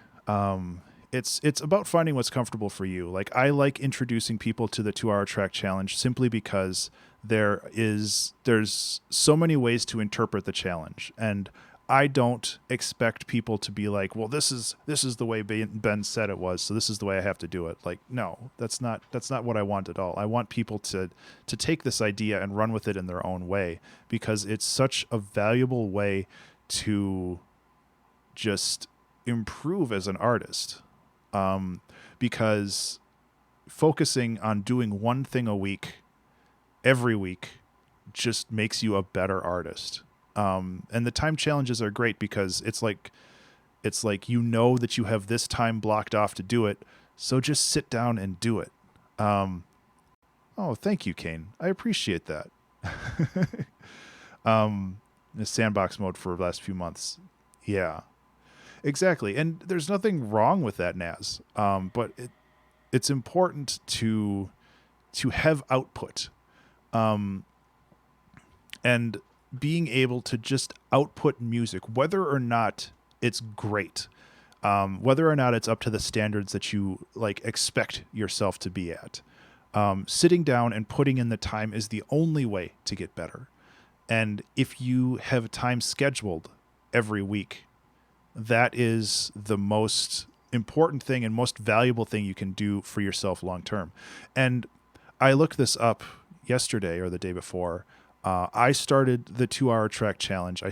It's about finding what's comfortable for you. Like, I like introducing people to the 2-hour track challenge simply because there's so many ways to interpret the challenge, and I don't expect people to be like, well, this is the way Ben said it was, so this is the way I have to do it. Like, no, that's not what I want at all. I want people to take this idea and run with it in their own way, because it's such a valuable way to just improve as an artist. Because focusing on doing one thing a week, every week, just makes you a better artist. And the time challenges are great because it's like you know that you have this time blocked off to do it, so just sit down and do it. Oh, thank you, Kane. I appreciate that. The sandbox mode for the last few months. Yeah, exactly. And there's nothing wrong with that, Naz. But it's important to have output. And being able to just output music, whether or not it's great, whether or not it's up to the standards that you like expect yourself to be at, sitting down and putting in the time is the only way to get better. And if you have time scheduled every week, that is the most important thing and most valuable thing you can do for yourself long term. And I looked this up yesterday or the day before. I started the 2-hour track challenge. I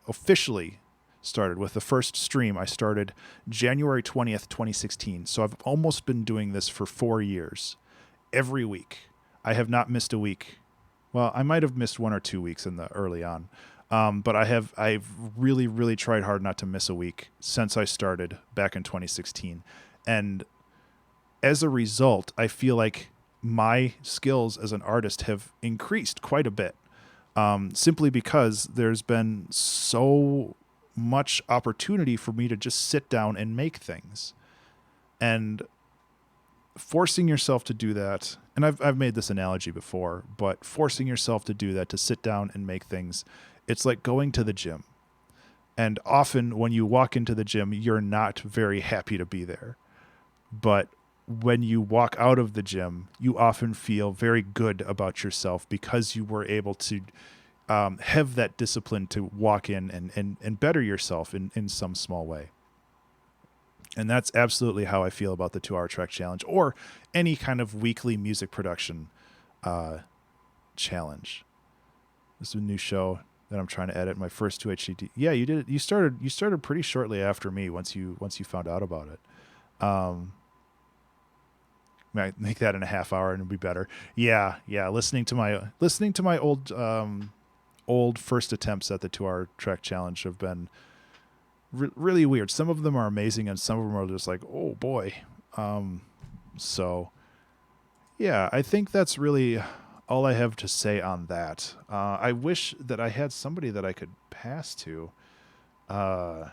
officially started with the first stream. I started January 20th, 2016. So I've almost been doing this for 4 years. Every week. I have not missed a week. Well, I might have missed 1 or 2 weeks in the early on. But I've really, really tried hard not to miss a week since I started back in 2016. And as a result, I feel like my skills as an artist have increased quite a bit. Simply because there's been so much opportunity for me to just sit down and make things. And forcing yourself to do that, and I've made this analogy before, but forcing yourself to do that, to sit down and make things, it's like going to the gym. And often when you walk into the gym, you're not very happy to be there. But when you walk out of the gym, you often feel very good about yourself because you were able to have that discipline to walk in and better yourself in some small way. And that's absolutely how I feel about the 2-hour track challenge or any kind of weekly music production challenge. This is a new show that I'm trying to edit. My first 2 HDD. Yeah, you did it. You started pretty shortly after me once you found out about it. Might make that in a half hour and it'll be better. Yeah. Listening to my old first attempts at the 2-hour track challenge have been really weird. Some of them are amazing and some of them are just like, oh boy. So yeah, I think that's really all I have to say on that. I wish that I had somebody that I could pass to. I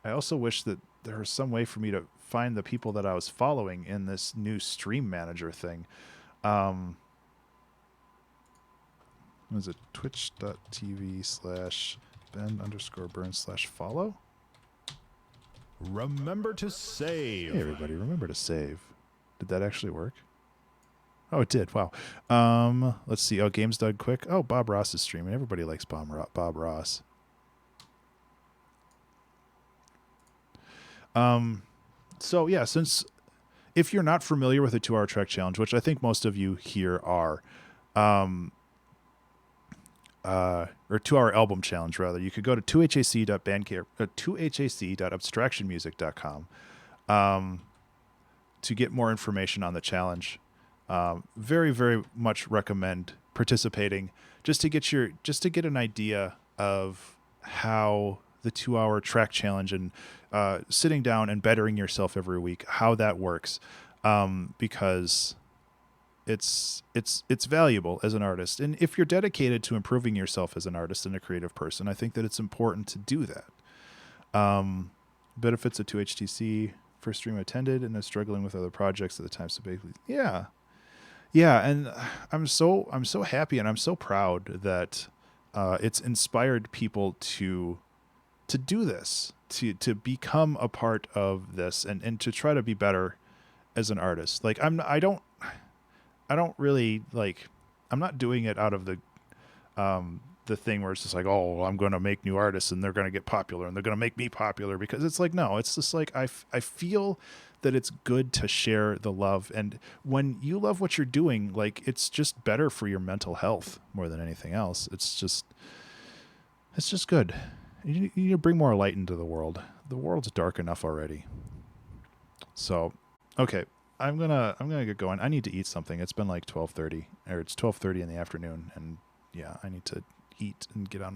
also wish that there was some way for me to find the people that I was following in this new stream manager thing. What is it? Twitch.tv/Ben_Burns/follow. Remember to save. Hey everybody, remember to save. Did that actually work? Oh, it did. Wow. Let's see. Oh, games done quick. Oh, Bob Ross is streaming. Everybody likes Bob Ross. So yeah, if you're not familiar with the 2-hour track challenge, which I think most of you here are, or 2-hour album challenge rather, you could go to 2hac.abstractionmusic.com to get more information on the challenge. Very, very much recommend participating just to get an idea of how the 2-hour track challenge and sitting down and bettering yourself every week, how that works, because it's valuable as an artist. And if you're dedicated to improving yourself as an artist and a creative person, I think that it's important to do that. Benefits of 2HTC, first stream attended and is struggling with other projects at the time. So basically, yeah. And I'm so happy and I'm so proud that it's inspired people to do this, to become a part of this and to try to be better as an artist. Like I don't really like, I'm not doing it out of the thing where it's just like, oh, I'm going to make new artists and they're going to get popular and they're going to make me popular, because it's like, no, it's just like, I feel that it's good to share the love. And when you love what you're doing, like, it's just better for your mental health more than anything else. It's just good. You need to bring more light into the world. The world's dark enough already. So, okay, I'm gonna get going. I need to eat something. It's been like 12:30, or it's 12:30 in the afternoon, and yeah, I need to eat and get on